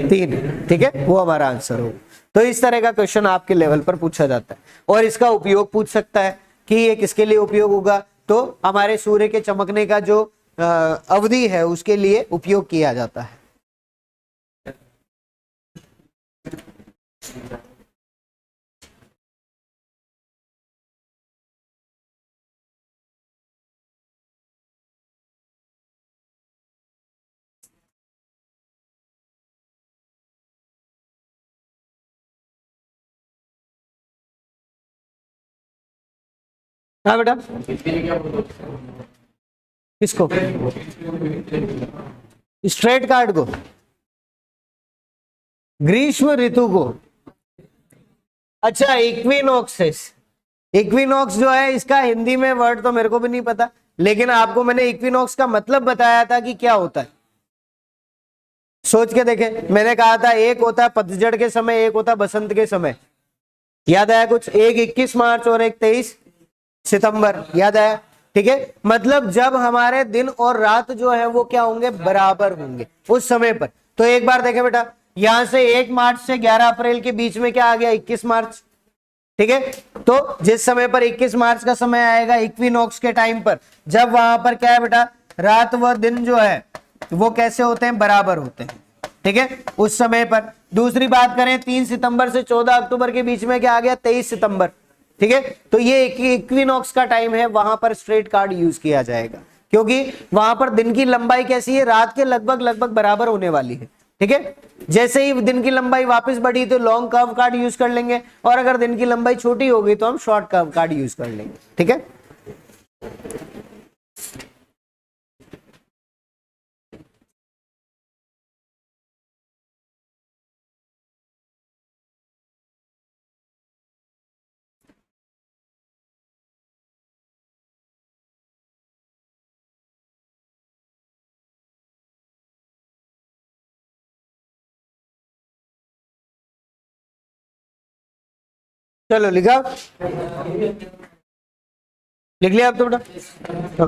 3, ठीक है, वो हमारा आंसर होगा। तो इस तरह का क्वेश्चन आपके लेवल पर पूछा जाता है और इसका उपयोग पूछ सकता है कि ये किसके लिए उपयोग होगा, तो हमारे सूर्य के चमकने का जो अवधि है उसके लिए उपयोग किया जाता है। हाँ बेटा, किसको? स्ट्रेट कार्ड को, ग्रीष्म ऋतु को। अच्छा, इक्विनॉक्सेस। इक्विनॉक्स जो है इसका हिंदी में वर्ड तो मेरे को भी नहीं पता, लेकिन आपको मैंने इक्विनॉक्स का मतलब बताया था कि क्या होता है। सोच के देखें, मैंने कहा था एक होता है पतझड़ के समय, एक होता है बसंत के समय। याद आया कुछ? एक 21 मार्च और एक 23 सितंबर, याद आया? ठीक है, मतलब जब हमारे दिन और रात जो है वो क्या होंगे, बराबर होंगे उस समय पर। तो एक बार देखें बेटा, यहां से 1 मार्च से 11 अप्रैल के बीच में क्या आ गया, 21 मार्च, ठीक है। तो जिस समय पर 21 मार्च का समय आएगा इक्विनॉक्स के टाइम पर, जब वहां पर क्या है बेटा, रात व दिन जो है वो कैसे होते हैं, बराबर होते हैं, ठीक है, उस समय पर। दूसरी बात करें, 3 सितंबर से 14 अक्टूबर के बीच में क्या आ गया, 23 सितंबर, ठीक है। तो ये इक्विनॉक्स का टाइम है, वहां पर स्ट्रेट कार्ड यूज किया जाएगा क्योंकि वहां पर दिन की लंबाई कैसी है, रात के लगभग बराबर होने वाली है, ठीक है। जैसे ही दिन की लंबाई वापस बढ़ी तो लॉन्ग कर्व कार्ड यूज कर लेंगे, और अगर दिन की लंबाई छोटी हो गई तो हम शॉर्ट कर्व कार्ड यूज कर लेंगे, ठीक है। चलो लिखा, लिख लिया आप तो बेटा।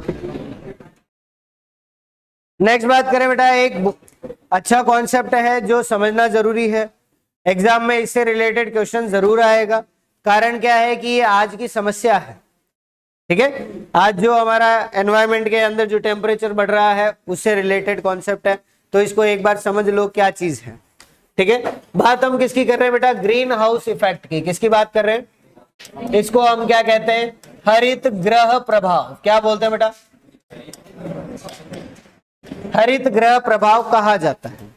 नेक्स्ट बात करें बेटा, एक अच्छा कॉन्सेप्ट है जो समझना जरूरी है, एग्जाम में इससे रिलेटेड क्वेश्चन जरूर आएगा। कारण क्या है कि ये आज की समस्या है, ठीक है। आज जो हमारा एनवायरनमेंट के अंदर जो टेम्परेचर बढ़ रहा है उससे रिलेटेड कॉन्सेप्ट है, तो इसको एक बार समझ लो क्या चीज है, ठीक है। बात हम किसकी कर रहे हैं बेटा, ग्रीन हाउस इफेक्ट की। किसकी बात कर रहे हैं? इसको हम क्या कहते हैं, हरित ग्रह प्रभाव। क्या बोलते हैं बेटा? हरित ग्रह प्रभाव कहा जाता है,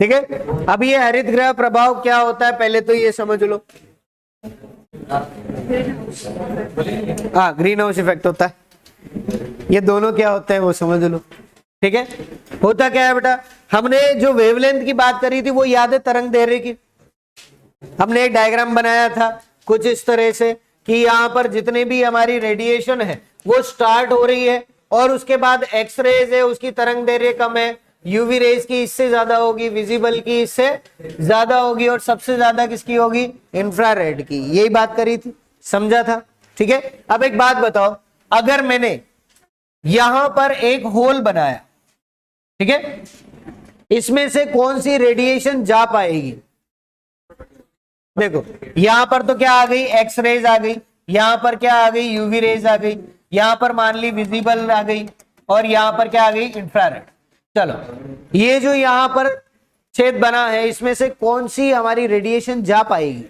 ठीक है। अब ये हरित ग्रह प्रभाव क्या होता है, पहले तो ये समझ लो। हाँ, ग्रीन हाउस इफेक्ट होता है, ये दोनों क्या होते हैं वो समझ लो, ठीक है। होता क्या है बेटा, हमने जो वेवलेंथ की बात करी थी वो याद है, तरंग दैर्ध्य की। हमने एक डायग्राम बनाया था कुछ इस तरह से कि यहाँ पर जितने भी हमारी रेडिएशन है वो स्टार्ट हो रही है, और उसके बाद एक्स रेज है उसकी तरंग दैर्ध्य कम है, यूवी रेज की इससे ज्यादा होगी, विजिबल की इससे ज्यादा होगी, और सबसे ज्यादा किसकी होगी, इंफ्रारेड की। यही बात करी थी, समझा था, ठीक है। अब एक बात बताओ, अगर मैंने यहां पर एक होल बनाया, ठीक है, इसमें से कौन सी रेडिएशन जा पाएगी? देखो यहां पर तो क्या आ गई, एक्स रेज आ गई, यहां पर क्या आ गई, यूवी रेज आ गई, यहां पर मान ली विजिबल आ गई, और यहां पर क्या आ गई, इंफ्रारेड। चलो, ये जो यहां पर छेद बना है इसमें से कौन सी हमारी रेडिएशन जा पाएगी?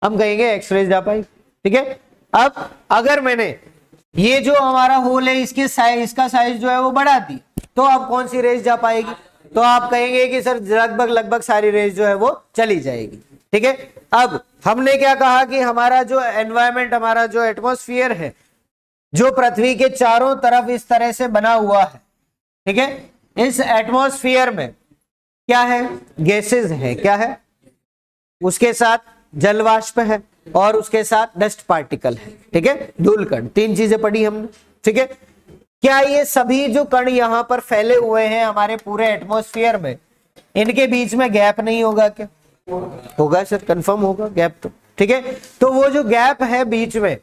हम कहेंगे एक्स रेज जा पाएगी, ठीक है। अब अगर मैंने ये जो हमारा होल है इसके साइज, इसका साइज जो है वो बढ़ा दी, तो अब कौन सी रेज जा पाएगी? तो आप कहेंगे कि सर लगभग सारी रेज जो है वो चली जाएगी, ठीक है। अब हमने क्या कहा कि हमारा जो एनवायरमेंट, हमारा जो एटमॉस्फेयर है, जो पृथ्वी के चारों तरफ इस तरह से बना हुआ है, ठीक है, इस एटमॉस्फेयर में क्या है, गैसेस है, क्या है, उसके साथ जलवाष्प है, और उसके साथ डस्ट पार्टिकल है, ठीक है, धूल कण। 3 चीजें पढ़ी हमने, ठीक है। क्या ये सभी जो कण यहां पर फैले हुए हैं हमारे पूरे एटमॉस्फेयर में, इनके बीच में गैप नहीं होगा क्या? होगा सर, कंफर्म होगा गैप तो, ठीक है। तो वो जो गैप है बीच में,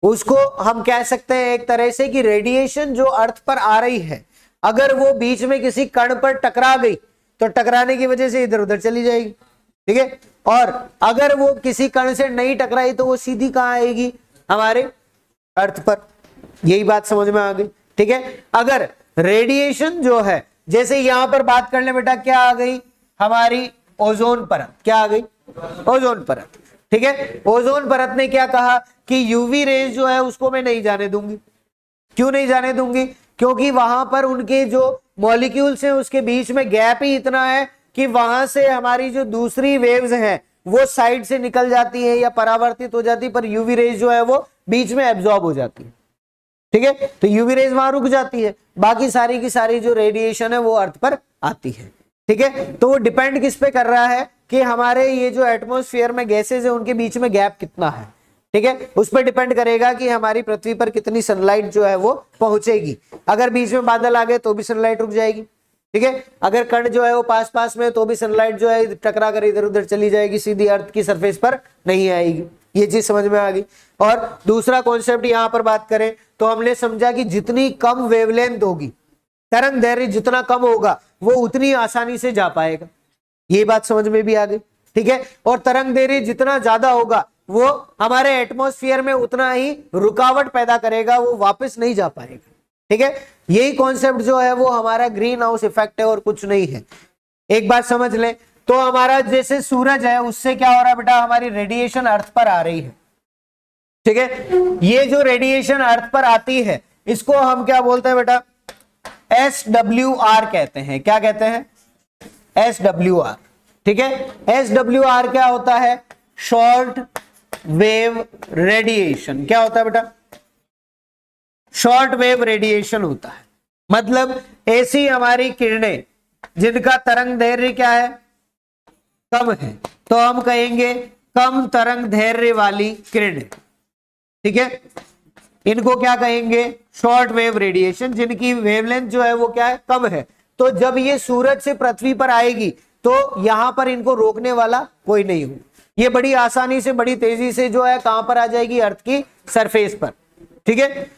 उसको हम कह सकते हैं एक तरह से कि रेडिएशन जो अर्थ पर आ रही है, अगर वो बीच में किसी कण पर टकरा गई तो टकराने की वजह से इधर उधर चली जाएगी, ठीक है। और अगर वो किसी कण से नहीं टकराई तो वो सीधी कहां आएगी, हमारे अर्थ पर। यही बात समझ में आ गई, ठीक है। अगर रेडिएशन जो है, जैसे यहां पर बात कर ले बेटा, क्या आ गई हमारी ओजोन परत, क्या आ गई ओजोन परत, ठीक है। ओजोन परत ने क्या कहा कि यूवी रेज जो है उसको मैं नहीं जाने दूंगी। क्यों नहीं जाने दूंगी? क्योंकि वहां पर उनके जो मॉलिक्यूल्स हैं उसके बीच में गैप ही इतना है कि वहां से हमारी जो दूसरी वेव्स हैं वो साइड से निकल जाती है या परावर्तित हो जाती है, पर यूवी रेज जो है वो बीच में एब्जॉर्ब हो जाती है, ठीक है। तो यूवी रेज वहां रुक जाती है, बाकी सारी की सारी जो रेडिएशन है वो अर्थ पर आती है, ठीक है। तो वो डिपेंड किस पे कर रहा है कि हमारे ये जो एटमॉस्फेयर में गैसेज है उनके बीच में गैप कितना है, ठीक है। उस पर डिपेंड करेगा कि हमारी पृथ्वी पर कितनी सनलाइट जो है वो पहुंचेगी। अगर बीच में बादल आ गए तो भी सनलाइट रुक जाएगी, ठीक है। अगर कण जो है वो पास पास में तो भी सनलाइट जो है टकरा कर इधर उधर चली जाएगी, सीधी अर्थ की सरफेस पर नहीं आएगी। ये चीज समझ में आ गई। और दूसरा कॉन्सेप्ट यहां पर बात करें तो हमने समझा कि जितनी कम वेवलेंथ होगी, तरंग दैर्घ्य जितना कम होगा वो उतनी आसानी से जा पाएगा। ये बात समझ में भी आ गई, ठीक है। और तरंग दैर्घ्य जितना ज्यादा होगा वो हमारे एटमॉस्फेयर में उतना ही रुकावट पैदा करेगा, वो वापस नहीं जा पाएगा, ठीक है। यही कॉन्सेप्ट जो है वो हमारा ग्रीन हाउस इफेक्ट है और कुछ नहीं है। एक बात समझ लें, तो हमारा जैसे सूरज है उससे क्या हो रहा है बेटा, हमारी रेडिएशन अर्थ पर आ रही है, ठीक है। ये जो रेडिएशन अर्थ पर आती है इसको हम क्या बोलते हैं बेटा, SWR कहते हैं। क्या कहते हैं? SWR, ठीक है। SWR क्या होता है? Short wave radiation. क्या होता है बेटा? शॉर्ट वेव रेडिएशन होता है। मतलब ऐसी हमारी किरणें जिनका तरंग दैर्घ्य क्या है, कम है, तो हम कहेंगे कम तरंग दैर्घ्य वाली किरणें, ठीक है। इनको क्या कहेंगे? शॉर्ट वेव रेडिएशन, जिनकी वेवलेंथ जो है वो क्या है, कम है। तो जब ये सूरज से पृथ्वी पर आएगी तो यहां पर इनको रोकने वाला कोई नहीं हो, ये बड़ी आसानी से बड़ी तेजी से जो है कहां पर आ जाएगी, अर्थ की सरफेस पर, ठीक है।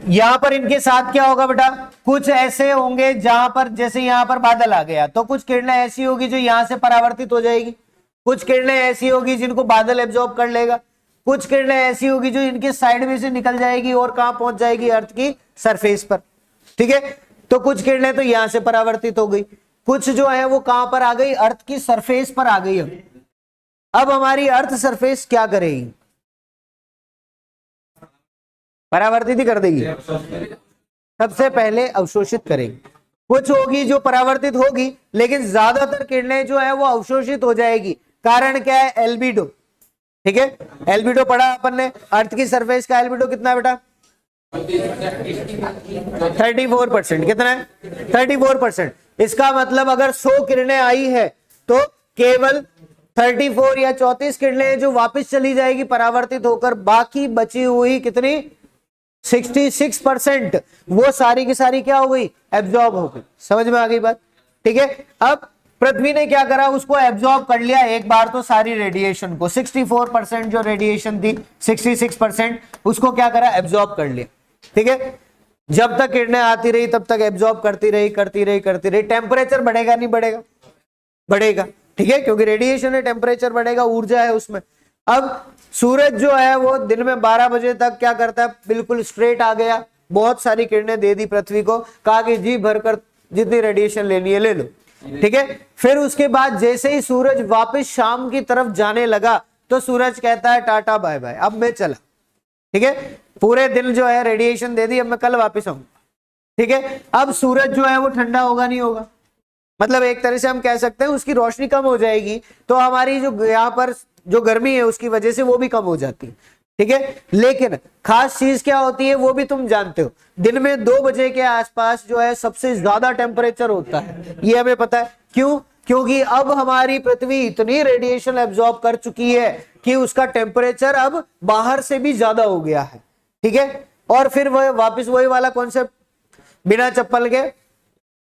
यहां पर इनके साथ क्या होगा बेटा, कुछ ऐसे होंगे जहां पर जैसे यहां पर बादल आ गया तो कुछ किरणें ऐसी होगी जो यहां से परावर्तित हो जाएगी, कुछ किरणें ऐसी होगी जिनको बादल एब्जॉर्ब कर लेगा, कुछ किरणें ऐसी होगी जो इनके साइड में से निकल जाएगी और कहां पहुंच जाएगी, अर्थ की सरफेस पर, ठीक है। तो कुछ किरणें तो यहां से परावर्तित हो गई, कुछ जो है वो कहां पर आ गई, अर्थ की सरफेस पर आ गई। अब हमारी अर्थ सरफेस क्या करेगी, परावर्तित ही कर देगी, सबसे पहले अवशोषित करेगी। कुछ होगी जो परावर्तित होगी लेकिन ज्यादातर किरणें जो है वो अवशोषित हो जाएगी। कारण क्या है? एल्बिडो, ठीक है। एल्बिडो पढ़ा अपन ने, अर्थ की सरफेस का एल्बिडो कितना है बेटा, 34%। कितना है? 34%। इसका मतलब अगर 100 किरणें आई है तो केवल 34 या 34 किरणें जो वापस चली जाएगी परावर्तित होकर, बाकी बची हुई कितनी, 66%, वो सारी की सारी क्या हो गई, एब्जॉर्ब हो गई। समझ में आ गई बात, ठीक है। अब पृथ्वी ने क्या करा, उसको एब्जॉर्ब कर लिया एक बार तो सारी रेडिएशन को, 64% जो रेडिएशन थी, 66% उसको क्या करा, एब्जॉर्ब कर लिया, ठीक है। जब तक किरणें आती रही तब तक एब्जॉर्ब करती रही। टेम्परेचर बढ़ेगा नहीं बढ़ेगा? बढ़ेगा, ठीक है, क्योंकि रेडिएशन है, टेम्परेचर बढ़ेगा, ऊर्जा है उसमें। अब सूरज जो है वो दिन में 12 बजे तक क्या करता है, बिल्कुल स्ट्रेट आ गया, बहुत सारी किरणें दे दी पृथ्वी को, कहा कि जी भरकर जितनी रेडिएशन लेनी है ले लो, ठीक है। फिर उसके बाद जैसे ही सूरज वापस शाम की तरफ जाने लगा तो सूरज कहता है टाटा बाय बाय, अब मैं चला, ठीक है। पूरे दिन जो है रेडिएशन दे दी, अब मैं कल वापस आऊंगा, ठीक है। अब सूरज जो है वो ठंडा होगा नहीं होगा, मतलब एक तरह से हम कह सकते हैं उसकी रोशनी कम हो जाएगी, तो हमारी जो यहाँ पर जो गर्मी है उसकी वजह से वो भी कम हो जाती है, ठीक है। लेकिन खास चीज क्या होती है वो भी तुम जानते हो, दिन में 2 बजे के आसपास जो है सबसे ज्यादा टेम्परेचर होता है, ये हमें पता है। क्यों? क्योंकि अब हमारी पृथ्वी इतनी रेडिएशन एब्जॉर्ब कर चुकी है कि उसका टेम्परेचर अब बाहर से भी ज्यादा हो गया है, ठीक है। और फिर वह वापस वही वाला कॉन्सेप्ट, बिना चप्पल के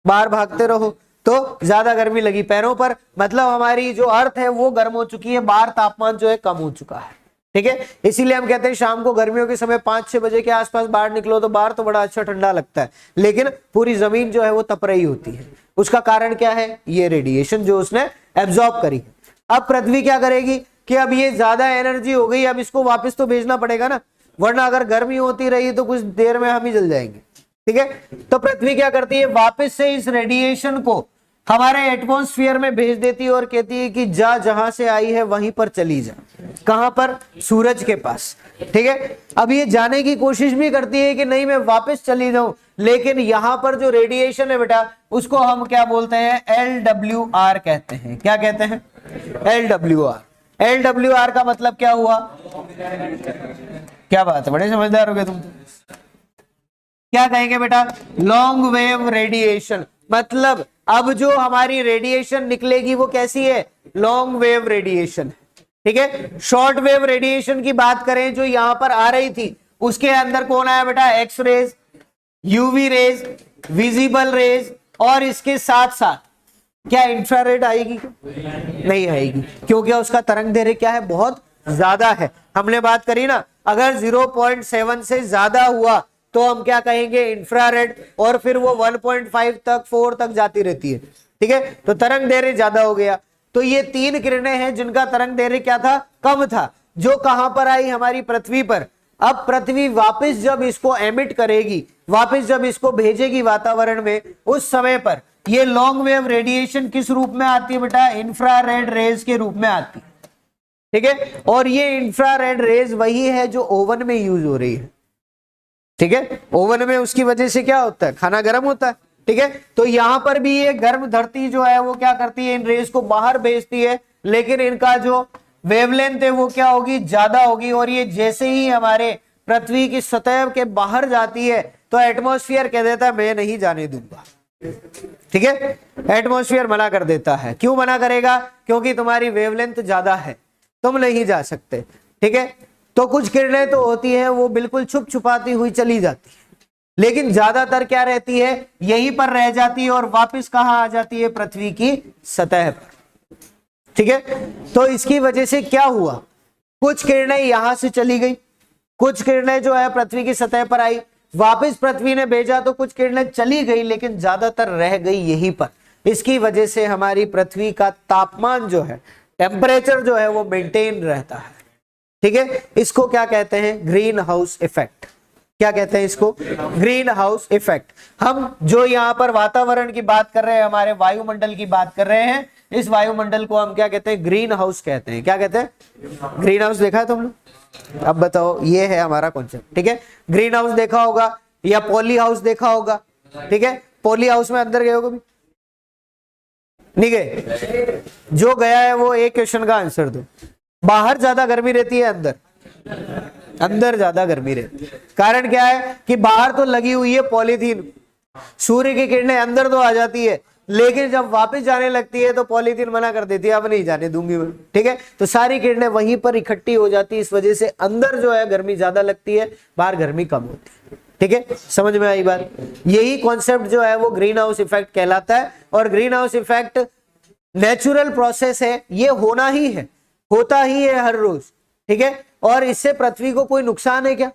बाहर भागते रहो, तो ज्यादा गर्मी लगी पैरों पर, मतलब हमारी जो अर्थ है वो गर्म हो चुकी है, बाहर तापमान जो है कम हो चुका है। ठीक है, इसीलिए हम कहते हैं शाम को गर्मियों के समय 5-6 बजे के आसपास बाहर निकलो तो बाहर तो बड़ा अच्छा ठंडा लगता है, लेकिन पूरी जमीन जो है वो तप रही होती है। उसका कारण क्या है? ये रेडिएशन जो उसने एब्जॉर्ब करी। अब पृथ्वी क्या करेगी कि अब ये ज्यादा एनर्जी हो गई, अब इसको वापस तो भेजना पड़ेगा ना, वरना अगर गर्मी होती रही तो कुछ देर में हम ही जल जाएंगे। ठीक है, तो पृथ्वी क्या करती है, वापस से इस रेडिएशन को हमारे एटमॉस्फेयर में भेज देती है और कहती है कि जा, जहां से आई है वहीं पर चली जा। कहां पर? सूरज के पास। ठीक है, अब ये जाने की कोशिश भी करती है कि नहीं मैं वापस चली जाऊं, लेकिन यहां पर जो रेडिएशन है बेटा उसको हम क्या बोलते हैं? LWR कहते हैं। क्या कहते हैं? LWR। LWR का मतलब क्या हुआ? क्या बात है, बड़े समझदार हो गए तुम। क्या कहेंगे बेटा? Long wave radiation. मतलब अब जो हमारी रेडिएशन निकलेगी वो कैसी है? Long wave radiation. ठीक है, शॉर्ट वेव रेडिएशन की बात करें जो यहां पर आ रही थी, उसके अंदर कौन आया बेटा? X rays, UV rays, visible rays, और इसके साथ साथ क्या इंफ्रारेड आएगी? नहीं आएगी, क्योंकि उसका तरंग दैर्घ्य क्या है? बहुत ज्यादा है। हमने बात करी ना, अगर 0.7 से ज्यादा हुआ तो हम क्या कहेंगे? इंफ्रारेड, और फिर वो 1.5 तक 4 तक जाती रहती है। ठीक है, तो तरंग दैर्घ्य ज्यादा हो गया। तो ये 3 किरणें हैं जिनका तरंग दैर्घ्य क्या था? कम था, जो कहां पर आई? हमारी पृथ्वी पर। अब पृथ्वी वापस जब इसको एमिट करेगी, वापस जब इसको भेजेगी वातावरण में, उस समय पर ये लॉन्ग वेव रेडिएशन किस रूप में आती है बेटा? इंफ्रारेड रेज के रूप में आती है। ठीक है, और ये इंफ्रारेड रेज वही है जो ओवन में यूज हो रही है। ठीक है, ओवन में उसकी वजह से क्या होता है? खाना गर्म होता है। ठीक है, तो यहां पर भी ये गर्म धरती जो है वो क्या करती है? इन रेज को बाहर भेजती है, लेकिन इनका जो वेवलेंथ है वो क्या होगी? ज्यादा होगी। और ये जैसे ही हमारे पृथ्वी की सतह के बाहर जाती है तो एटमॉस्फेयर कह देता है मैं नहीं जाने दूंगा। ठीक है, एटमॉस्फेयर मना कर देता है। क्यों मना करेगा? क्योंकि तुम्हारी वेवलेंथ ज्यादा है, तुम नहीं जा सकते। ठीक है, तो कुछ किरणें तो होती है वो बिल्कुल छुप छुपाती हुई चली जाती है, लेकिन ज्यादातर क्या रहती है? यहीं पर रह जाती है और वापस कहां आ जाती है? पृथ्वी की सतह पर। ठीक है, तो इसकी वजह से क्या हुआ? कुछ किरणें यहां से चली गई, कुछ किरणें जो है पृथ्वी की सतह पर आई, वापस पृथ्वी ने भेजा तो कुछ किरणें चली गई, लेकिन ज्यादातर रह गई यहीं पर। इसकी वजह से हमारी पृथ्वी का तापमान जो है, टेम्परेचर जो है वो मेंटेन रहता है। ठीक है, इसको क्या कहते हैं? Green house effect. क्या कहते हैं इसको? Green house effect. हम जो यहाँ पर वातावरण की बात कर रहे हैं, हमारे वायुमंडल की बात कर रहे हैं, इस वायुमंडल को हम क्या कहते हैं? ग्रीन हाउस कहते हैं। क्या कहते हैं? ग्रीन हाउस देखा है तुम लोग? अब बताओ, ये है हमारा कॉन्सेप्ट। ठीक है, ग्रीन हाउस देखा होगा या पॉली हाउस देखा होगा। ठीक है, पॉली हाउस में अंदर गए हो कभी? नहीं गए? जो गया है वो एक क्वेश्चन का आंसर दो। बाहर ज्यादा गर्मी रहती है, अंदर ज्यादा गर्मी रहती है। कारण क्या है कि बाहर तो लगी हुई है पॉलीथीन, सूर्य की किरणें अंदर तो आ जाती है, लेकिन जब वापस जाने लगती है तो पॉलीथीन मना कर देती है, अब नहीं जाने दूंगी मैं। ठीक है, तो सारी किरणें वहीं पर इकट्ठी हो जाती है, इस वजह से अंदर जो है गर्मी ज्यादा लगती है, बाहर गर्मी कम होती है। ठीक है, समझ में आई बात? यही कॉन्सेप्ट जो है वो ग्रीन हाउस इफेक्ट कहलाता है। और green house effect natural process है, ये होना ही है, होता ही है हर रोज। ठीक है, और इससे पृथ्वी को कोई नुकसान है क्या?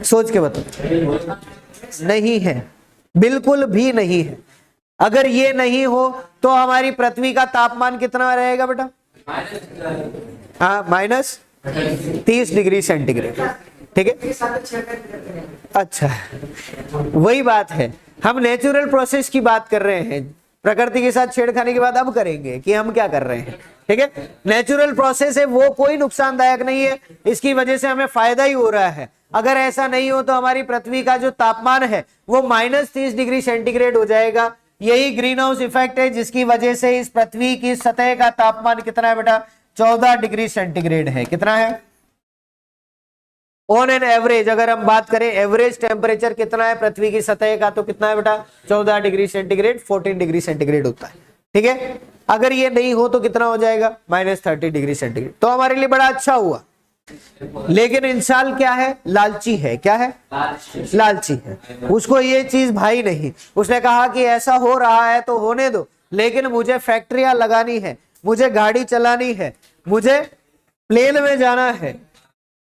सोच के बताओ। नहीं है, बिल्कुल भी नहीं है। अगर ये नहीं हो तो हमारी पृथ्वी का तापमान कितना रहेगा बेटा? हाँ, -30 डिग्री सेंटीग्रेड। ठीक है, अच्छा, वही बात है। हम नेचुरल प्रोसेस की बात कर रहे हैं, प्रकृति के साथ छेड़खानी के बाद अब करेंगे कि हम क्या कर रहे हैं। ठीक है, नेचुरल प्रोसेस है वो कोई नुकसानदायक नहीं है, इसकी वजह से हमें फायदा ही हो रहा है। अगर ऐसा नहीं हो तो हमारी पृथ्वी का जो तापमान है वो -30 डिग्री सेंटीग्रेड हो जाएगा। यही ग्रीन हाउस इफेक्ट है जिसकी वजह से इस पृथ्वी की सतह का तापमान कितना है बेटा? 14 डिग्री सेंटीग्रेड है। कितना है? ऑन एन एवरेज अगर हम बात करें, एवरेज टेम्परेचर कितना है पृथ्वी की सतह का, तो कितना है बेटा? 14 डिग्री सेंटीग्रेड, 14 डिग्री सेंटीग्रेड होता है। ठीक है, अगर ये नहीं हो तो कितना हो जाएगा? -30 डिग्री सेंटीग्रेड। तो हमारे लिए बड़ा अच्छा हुआ। लेकिन इंसान क्या है? लालची है। क्या है? लालची है। उसको ये चीज भाई नहीं, उसने कहा कि ऐसा हो रहा है तो होने दो, लेकिन मुझे फैक्ट्रियां लगानी है, मुझे गाड़ी चलानी है, मुझे प्लेन में जाना है,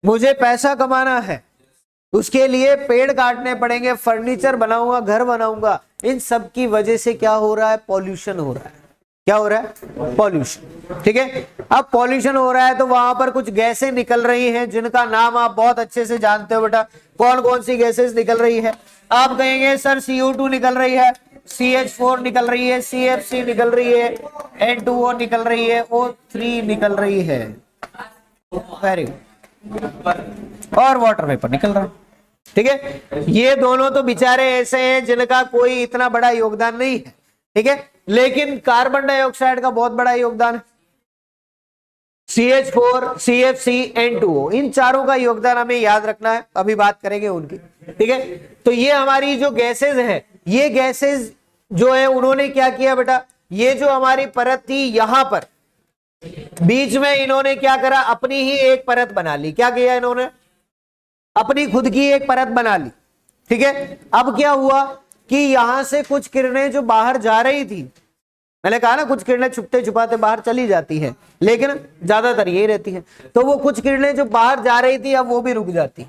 मुझे पैसा कमाना है, उसके लिए पेड़ काटने पड़ेंगे, फर्नीचर बनाऊंगा, घर बनाऊंगा। इन सब की वजह से क्या हो रहा है? पॉल्यूशन हो रहा है। क्या हो रहा है? पॉल्यूशन। ठीक है, अब पॉल्यूशन हो रहा है तो वहां पर कुछ गैसें निकल रही हैं जिनका नाम आप बहुत अच्छे से जानते हो बेटा। कौन कौन सी गैसेस निकल रही है? आप कहेंगे सर CO2 निकल रही है, CH4 निकल रही है, CFC निकल रही है, N2O निकल रही है, O3 निकल रही है, वेरी गुड, और वाटर वेपर निकल रहा है। ठीक है, ये दोनों तो बेचारे ऐसे हैं जिनका कोई इतना बड़ा योगदान नहीं है। ठीक है, लेकिन कार्बन डाइऑक्साइड का बहुत बड़ा योगदान है। CH4, CFC, N2O, इन चारों का योगदान हमें याद रखना है, अभी बात करेंगे उनकी। ठीक है, तो ये हमारी जो गैसेज है, ये गैसेज जो है उन्होंने क्या किया बेटा, ये जो हमारी परत थी यहां पर बीच में इन्होंने क्या करा? अपनी ही एक परत बना ली। क्या किया इन्होंने? अपनी खुद की एक परत बना ली। ठीक है, अब क्या हुआ कि यहां से कुछ किरणें जो बाहर जा रही थी, मैंने कहा ना कुछ किरणें छुपते छुपाते बाहर चली जाती हैं, लेकिन ज्यादातर यही रहती हैं। तो वो कुछ किरणें जो बाहर जा रही थी अब वो भी रुक जाती।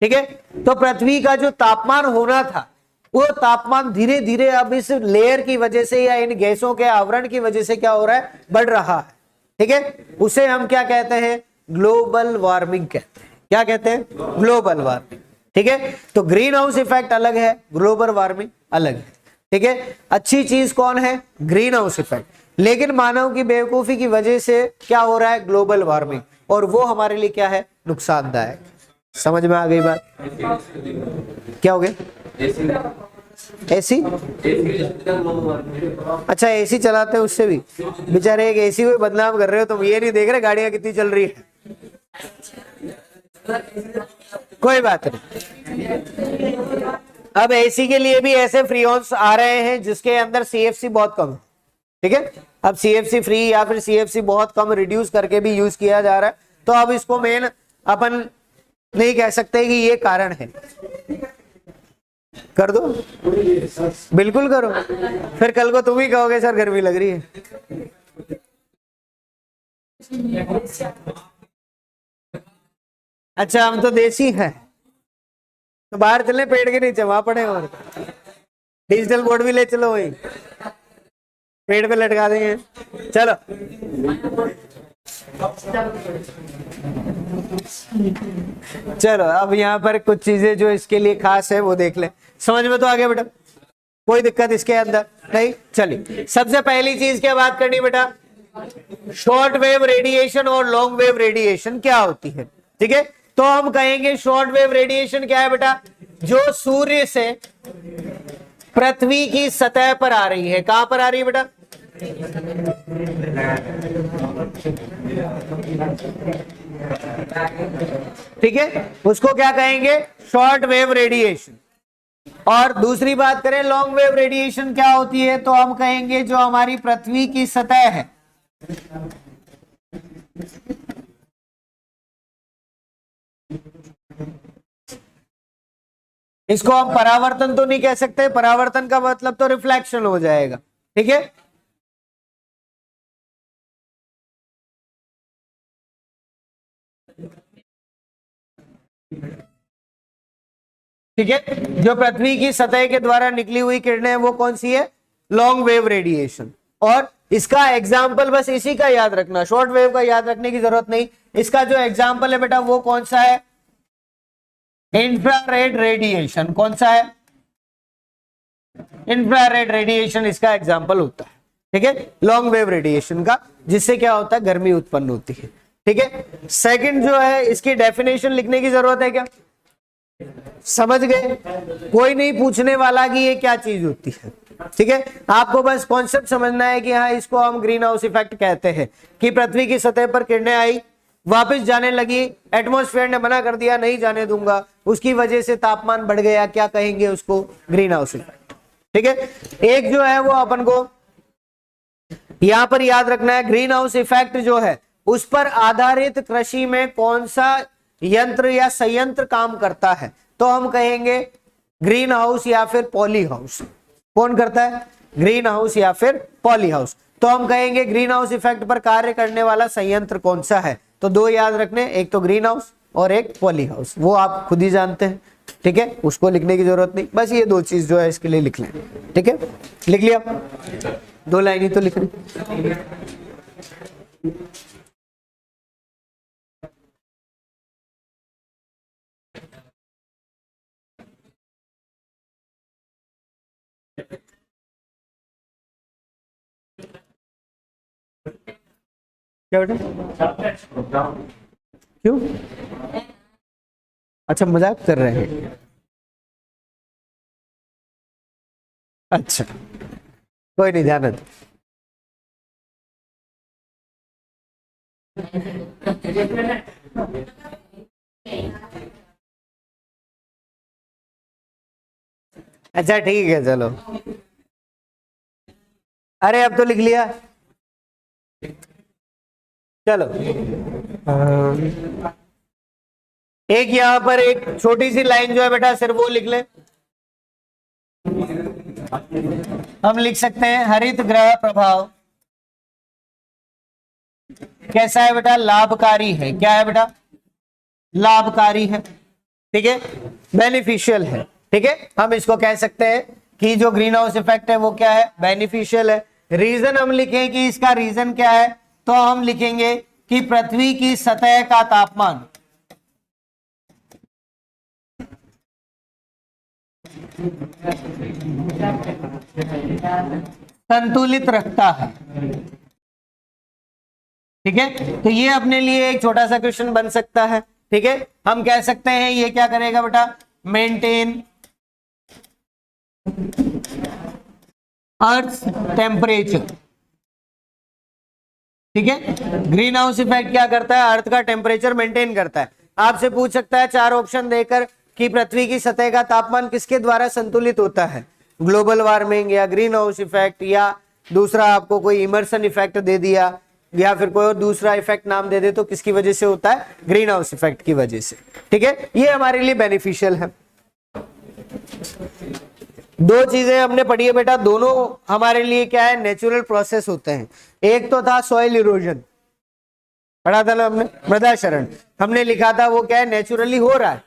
ठीक है, तो पृथ्वी का जो तापमान होना था वो तापमान धीरे धीरे अब इस लेयर की वजह से या इन गैसों के आवरण की वजह से क्या हो रहा है? बढ़ रहा है। ठीक है, उसे हम क्या कहते हैं? ग्लोबल वार्मिंग कहते हैं। क्या कहते हैं? Global warming. ठीक है, तो ग्रीन हाउस इफेक्ट अलग है, ग्लोबल वार्मिंग अलग है। ठीक है, अच्छी चीज कौन है? Green house effect. लेकिन मानव की बेवकूफी की वजह से क्या हो रहा है? ग्लोबल वार्मिंग, और वो हमारे लिए क्या है? नुकसानदायक। समझ में आ गई बात? क्या हो गया? एसी? अच्छा, एसी चलाते हैं उससे भी बेचारे एक एसी को बदनाम कर रहे हो तुम। ये नहीं देख रहे गाड़ियां कितनी चल रही है। कोई बात नहीं, अब एसी के लिए भी ऐसे फ्रीऑन्स आ रहे हैं जिसके अंदर CFC बहुत कम है। ठीक है, अब CFC फ्री या फिर CFC बहुत कम रिड्यूस करके भी यूज किया जा रहा है। तो अब इसको मेन अपन नहीं कह सकते कि ये कारण है। कर दो, बिल्कुल करो, फिर कल को तुम ही कहोगे सर गर्मी लग रही है। अच्छा, हम तो देसी हैं, तो बाहर चले पेड़ के नीचे, वहां पड़े, और डिजिटल बोर्ड भी ले चलो, वही पेड़ पे लटका देंगे। चलो, चलो अब यहाँ पर कुछ चीजें जो इसके लिए खास है वो देख ले। समझ में तो आ गया बेटा? कोई दिक्कत इसके अंदर नहीं? चलिए, सबसे पहली चीज क्या बात करनी बेटा? शॉर्ट वेव रेडिएशन और लॉन्ग वेव रेडिएशन क्या होती है। ठीक है, तो हम कहेंगे शॉर्ट वेव रेडिएशन क्या है बेटा? जो सूर्य से पृथ्वी की सतह पर आ रही है। कहां पर आ रही है बेटा? ठीक है, उसको क्या कहेंगे? Short wave radiation. और दूसरी बात करें लॉन्ग वेव रेडिएशन क्या होती है, तो हम कहेंगे जो हमारी पृथ्वी की सतह है इसको हम परावर्तन तो नहीं कह सकते, परावर्तन का मतलब तो रिफ्लेक्शन हो जाएगा। ठीक है, ठीक है, जो पृथ्वी की सतह के द्वारा निकली हुई किरणें वो कौन सी है? Long wave radiation. और इसका एग्जाम्पल बस इसी का याद रखना, शॉर्ट वेव का याद रखने की जरूरत नहीं। इसका जो एग्जाम्पल है बेटा वो कौन सा है? Infrared radiation. कौन सा है? इंफ्रारेड रेडिएशन इसका एग्जाम्पल होता है। ठीक है, लॉन्ग वेव रेडिएशन का, जिससे क्या होता है? गर्मी उत्पन्न होती है। ठीक है, सेकंड जो है इसकी डेफिनेशन लिखने की जरूरत है क्या? समझ गए? कोई नहीं पूछने वाला कि ये क्या चीज होती है। ठीक है, आपको बस कॉन्सेप्ट समझना है कि हाँ इसको हम ग्रीन हाउस इफेक्ट कहते हैं कि पृथ्वी की सतह पर किरणें आई, वापस जाने लगी, एटमॉस्फेयर ने मना कर दिया नहीं जाने दूंगा, उसकी वजह से तापमान बढ़ गया, क्या कहेंगे उसको? Green house effect. ठीक है, एक जो है वो अपन को यहां पर याद रखना है, ग्रीन हाउस इफेक्ट जो है उस पर आधारित कृषि में कौन सा यंत्र या संयंत्र काम करता है, तो हम कहेंगे ग्रीन हाउस या फिर पॉली हाउस। कौन करता है? ग्रीन हाउस या फिर पॉली हाउस। तो हम कहेंगे ग्रीन हाउस इफेक्ट पर कार्य करने वाला संयंत्र कौन सा है, तो दो याद रखने, एक तो ग्रीन हाउस और एक पॉली हाउस, वो आप खुद ही जानते हैं, ठीक है, उसको लिखने की जरूरत नहीं, बस ये दो चीज जो है इसके लिए लिख लें, ठीक है, लिख लिया, दो लाइन ही तो लिख रही। क्या बेटा, क्यों? अच्छा मजाक कर रहे हैं, अच्छा कोई नहीं, ध्यान दो। अच्छा ठीक है चलो, अरे अब तो लिख लिया, चलो एक यहां पर एक छोटी सी लाइन जो है बेटा सिर्फ वो लिख ले। हम लिख सकते हैं हरित गृह प्रभाव कैसा है बेटा? लाभकारी है। क्या है बेटा? लाभकारी है, ठीक है, बेनिफिशियल है, ठीक है। हम इसको कह सकते हैं कि जो ग्रीन हाउस इफेक्ट है वो क्या है? बेनिफिशियल है। रीजन हम लिखें कि इसका रीजन क्या है, तो हम लिखेंगे कि पृथ्वी की सतह का तापमान संतुलित रखता है, ठीक है। तो ये अपने लिए एक छोटा सा क्वेश्चन बन सकता है, ठीक है। हम कह सकते हैं ये क्या करेगा बेटा? मेंटेन अर्थ टेम्परेचर, ठीक है। ग्रीन हाउस इफेक्ट क्या करता है? अर्थ का टेम्परेचर मेंटेन करता है। आपसे पूछ सकता है चार ऑप्शन देकर कि पृथ्वी की सतह का तापमान किसके द्वारा संतुलित होता है? ग्लोबल वार्मिंग या ग्रीन हाउस इफेक्ट, या दूसरा आपको कोई इमर्सन इफेक्ट दे दिया, या फिर कोई और दूसरा इफेक्ट नाम दे दे, तो किसकी वजह से होता है? ग्रीन हाउस इफेक्ट की वजह से, ठीक है। ये हमारे लिए बेनिफिशियल है। दो चीजें हमने पढ़ी है बेटा, दोनों हमारे लिए क्या है? नेचुरल प्रोसेस होते हैं। एक तो था सॉइल इरोजन, पढ़ा था ना हमने, मृदा क्षरण, हमने लिखा था वो क्या है? नेचुरली हो रहा है,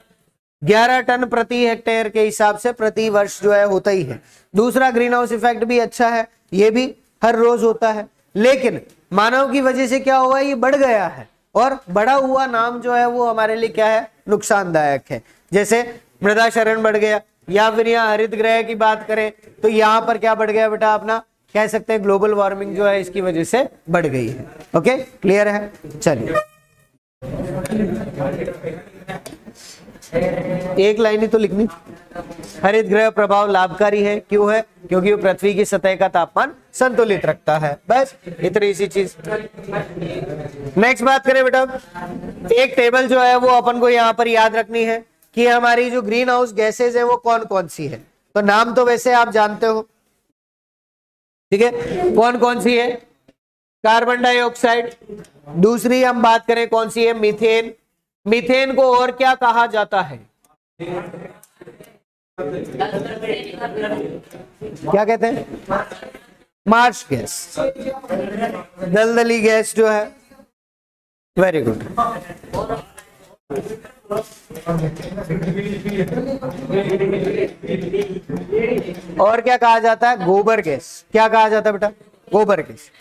11 टन प्रति हेक्टेयर के हिसाब से प्रति वर्ष जो है होता ही है। दूसरा ग्रीन हाउस इफेक्ट भी अच्छा है, ये भी हर रोज होता है, लेकिन मानव की वजह से क्या हुआ? ये बढ़ गया है, और बढ़ा हुआ नाम जो है वो हमारे लिए क्या है? नुकसानदायक है। जैसे मृदा क्षरण बढ़ गया, या फिर यहाँ हरित गृह की बात करें तो यहाँ पर क्या बढ़ गया बेटा? अपना कह सकते हैं ग्लोबल वार्मिंग जो है इसकी वजह से बढ़ गई है। ओके, क्लियर है? चलिए एक लाइन ही तो लिखनी। हरित गृह प्रभाव लाभकारी है, क्यों है? क्योंकि वो पृथ्वी की सतह का तापमान संतुलित रखता है, बस इतनी सी चीज। नेक्स्ट बात करें बेटा, एक टेबल जो है वो अपन को यहाँ पर याद रखनी है कि हमारी जो ग्रीन हाउस गैसेज है वो कौन कौन सी है। तो नाम तो वैसे आप जानते हो, ठीक है, कौन कौन सी है? कार्बन डाइऑक्साइड, दूसरी हम बात करें कौन सी है? मीथेन। मीथेन को और क्या कहा जाता है? क्या कहते हैं? मार्श गैस, दलदली गैस जो है। Very good. और क्या कहा जाता है? गोबर गैस। क्या कहा जाता है बेटा? गोबर गैस।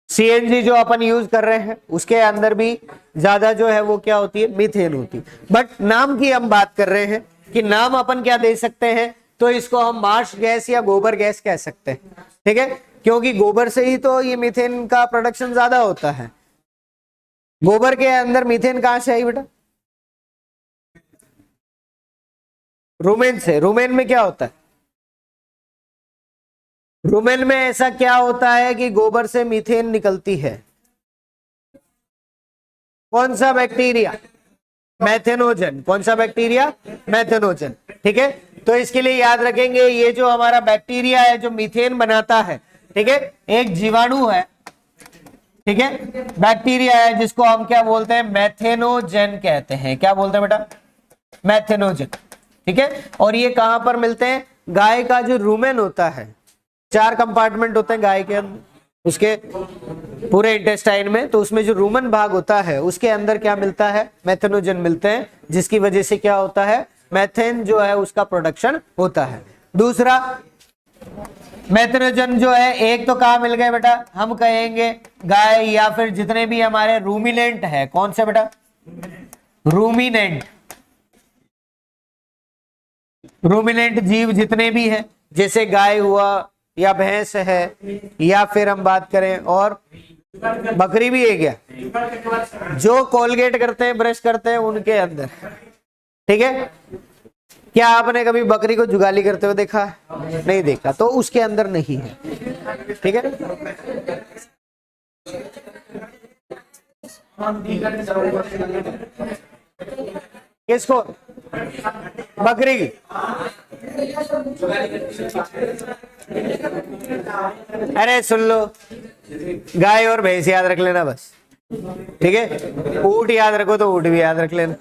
सीएनजी जो अपन यूज कर रहे हैं उसके अंदर भी ज्यादा जो है वो क्या होती है? मीथेन होती है। बट नाम की हम बात कर रहे हैं कि नाम अपन क्या दे सकते हैं, तो इसको हम मार्श गैस या गोबर गैस कह सकते हैं, ठीक है, क्योंकि गोबर से ही तो ये मीथेन का प्रोडक्शन ज्यादा होता है। गोबर के अंदर मीथेन कहां से आई बेटा? रुमेन से। रुमेन में क्या होता है? रुमेन में ऐसा क्या होता है कि गोबर से मीथेन निकलती है? कौन सा बैक्टीरिया? मैथेनोजन। कौन सा बैक्टीरिया? मैथेनोजन, ठीक है। तो इसके लिए याद रखेंगे ये जो हमारा बैक्टीरिया है जो मीथेन बनाता है, ठीक है, एक जीवाणु है, ठीक है, बैक्टीरिया है जिसको हम क्या बोलते हैं, मेथेनोजन कहते हैं। क्या बोलते हैं बेटा, मेथेनोजन। ठीक है, और ये कहां पर मिलते हैं, गाय का जो रूमेन होता है, 4 कंपार्टमेंट होते हैं गाय के अंदर, उसके पूरे इंटेस्टाइन में, तो उसमें जो रूमन भाग होता है उसके अंदर क्या मिलता है, मेथेनोजन मिलते हैं, जिसकी वजह से क्या होता है, मेथेन जो है उसका प्रोडक्शन होता है। दूसरा मेथेनोजन जो है, एक तो कहां मिल गए बेटा, हम कहेंगे गाय या फिर जितने भी हमारे रूमिनेंट है, कौन से बेटा, रूमिनेंट, रूमिनेंट जीव जितने भी हैं, जैसे गाय हुआ या भैंस है, या फिर हम बात करें और बकरी भी है क्या, जो कोलगेट करते हैं, ब्रश करते हैं उनके अंदर। ठीक है, क्या आपने कभी बकरी को जुगाली करते हुए देखा, नहीं देखा, तो उसके अंदर नहीं है। ठीक है, किसको, बकरी की, अरे सुन लो, गाय और भैंस याद रख लेना बस। ठीक है, ऊंट याद रखो तो ऊंट भी याद रख लेना,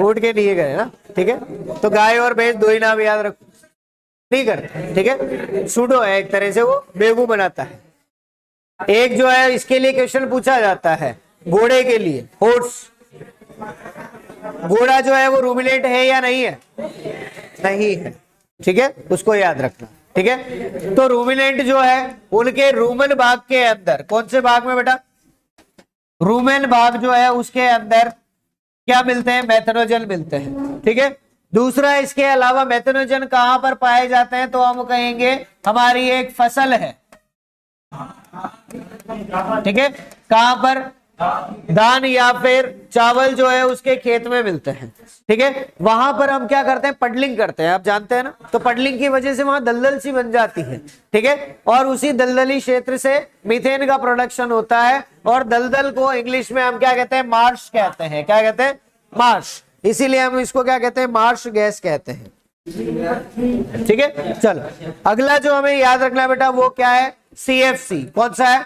ऊंट के लिए गए ना। ठीक है, तो गाय और भैंस 2 ही नाम याद रखो, नहीं करते। ठीक है, सूडो है एक तरह से, वो बेवकूफ बनाता है। एक जो है इसके लिए क्वेश्चन पूछा जाता है, घोड़े के लिए, हॉर्स, घोड़ा जो है वो रूमिनेंट है या नहीं है, नहीं है। ठीक है, उसको याद रखना। ठीक है, तो रूमिनेंट जो है उनके रूमन भाग के अंदर, कौन से भाग में बेटा, रूमेन भाग जो है उसके अंदर क्या मिलते हैं, मेथेनोजन मिलते हैं। ठीक है, दूसरा इसके अलावा मेथेनोजन कहां पर पाए जाते हैं, तो हम कहेंगे हमारी एक फसल है। ठीक है, कहां पर, धान या फिर चावल जो है उसके खेत में मिलते हैं। ठीक है, वहां पर हम क्या करते हैं, पडलिंग करते हैं, आप जानते हैं ना, तो पडलिंग की वजह से वहां दलदल सी बन जाती है। ठीक है, और उसी दलदली क्षेत्र से मीथेन का प्रोडक्शन होता है, और दलदल को इंग्लिश में हम क्या कहते हैं, मार्श कहते हैं। क्या कहते हैं, मार्श, इसीलिए हम इसको क्या कहते हैं, मार्श गैस कहते हैं। ठीक है, चलो अगला जो हमें याद रखना है बेटा वो क्या है, CFC। कौन सा है,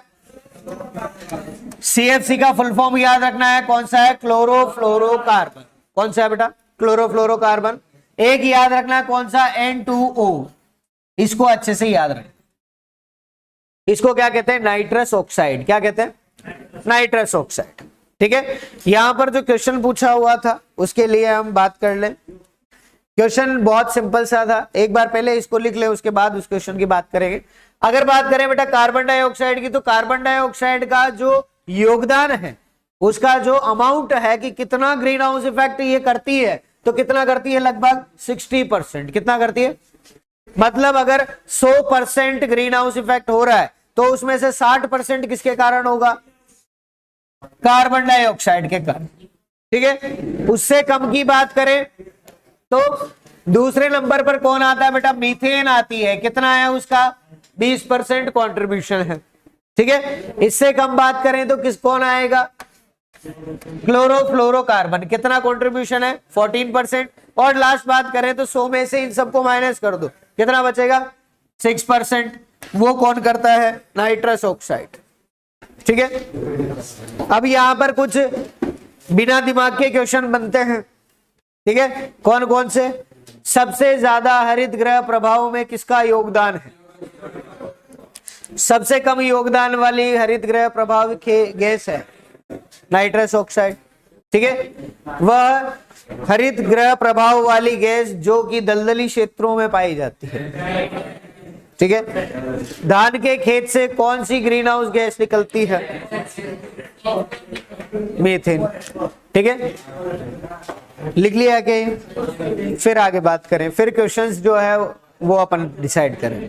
CFC का फुल फॉर्म याद रखना है, कौन सा है, क्लोरोफ्लोरोकार्बन। कौन सा है बेटा, क्लोरोफ्लोरोकार्बन। एक याद रखना है कौन सा, N2O, इसको अच्छे से याद रखना, इसको क्या कहते हैं, नाइट्रस ऑक्साइड। क्या कहते हैं, नाइट्रस ऑक्साइड। ठीक है, यहां पर जो क्वेश्चन पूछा हुआ था उसके लिए हम बात कर लें। क्वेश्चन बहुत सिंपल सा था, एक बार पहले इसको लिख ले, उसके बाद उस क्वेश्चन की बात करेंगे। अगर बात करें बेटा कार्बन डाइऑक्साइड की, तो कार्बन डाइऑक्साइड का जो योगदान है, उसका जो अमाउंट है कि कितना ग्रीन हाउस इफेक्ट ये करती है, तो कितना करती है, लगभग 60%। कितना करती है, मतलब अगर 100% ग्रीन हाउस इफेक्ट हो रहा है तो उसमें से 60% किसके कारण होगा, कार्बन डाइऑक्साइड के कारण। ठीक है, उससे कम की बात करें तो दूसरे नंबर पर कौन आता है बेटा, मीथेन आती है। कितना है उसका, 20% कॉन्ट्रीब्यूशन है। ठीक है, इससे कम बात करें तो किस कौन आएगा, क्लोरोफ्लोरोकार्बन। कितना कॉन्ट्रीब्यूशन है, 14%। और लास्ट बात करें तो 100 में से इन सबको माइनस कर दो, कितना बचेगा, 6%। वो कौन करता है, नाइट्रस ऑक्साइड। ठीक है, अब यहां पर कुछ बिना दिमाग के क्वेश्चन बनते हैं। ठीक है, कौन कौन से, सबसे ज्यादा हरित गृह प्रभाव में किसका योगदान है, सबसे कम योगदान वाली हरित गृह प्रभाव गैस है नाइट्रस ऑक्साइड। ठीक है, वह हरित गृह प्रभाव वाली गैस जो कि दलदली क्षेत्रों में पाई जाती है। ठीक है, धान के खेत से कौन सी ग्रीन हाउस गैस निकलती है, मीथेन। ठीक है, लिख लिया कि फिर आगे बात करें, फिर क्वेश्चंस जो है वो अपन डिसाइड करें।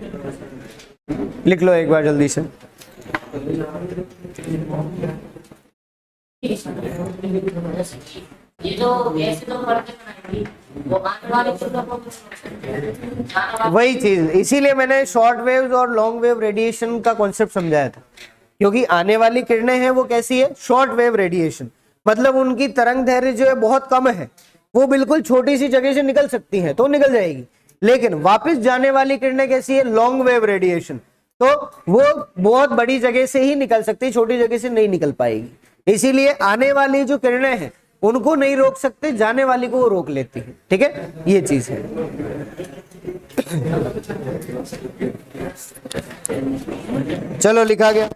लिख लो एक बार जल्दी से। ये जो ऐसे तो करके बनाएंगे वो आने वाले वही चीज, इसीलिए मैंने शॉर्ट वेव्स और लॉन्ग वेव रेडिएशन का कॉन्सेप्ट समझाया था, क्योंकि आने वाली किरणें हैं वो कैसी है, शॉर्ट वेव रेडिएशन, मतलब उनकी तरंग दैर्घ्य जो है बहुत कम है, वो बिल्कुल छोटी सी जगह से निकल सकती है तो निकल जाएगी, लेकिन वापस जाने वाली किरणें कैसी है, लॉन्ग वेव रेडिएशन, तो वो बहुत बड़ी जगह से ही निकल सकती है, छोटी जगह से नहीं निकल पाएगी। इसीलिए आने वाली जो किरणें हैं उनको नहीं रोक सकते, जाने वाली को वो रोक लेती है। ठीक है, ये चीज है। चलो लिखा गया।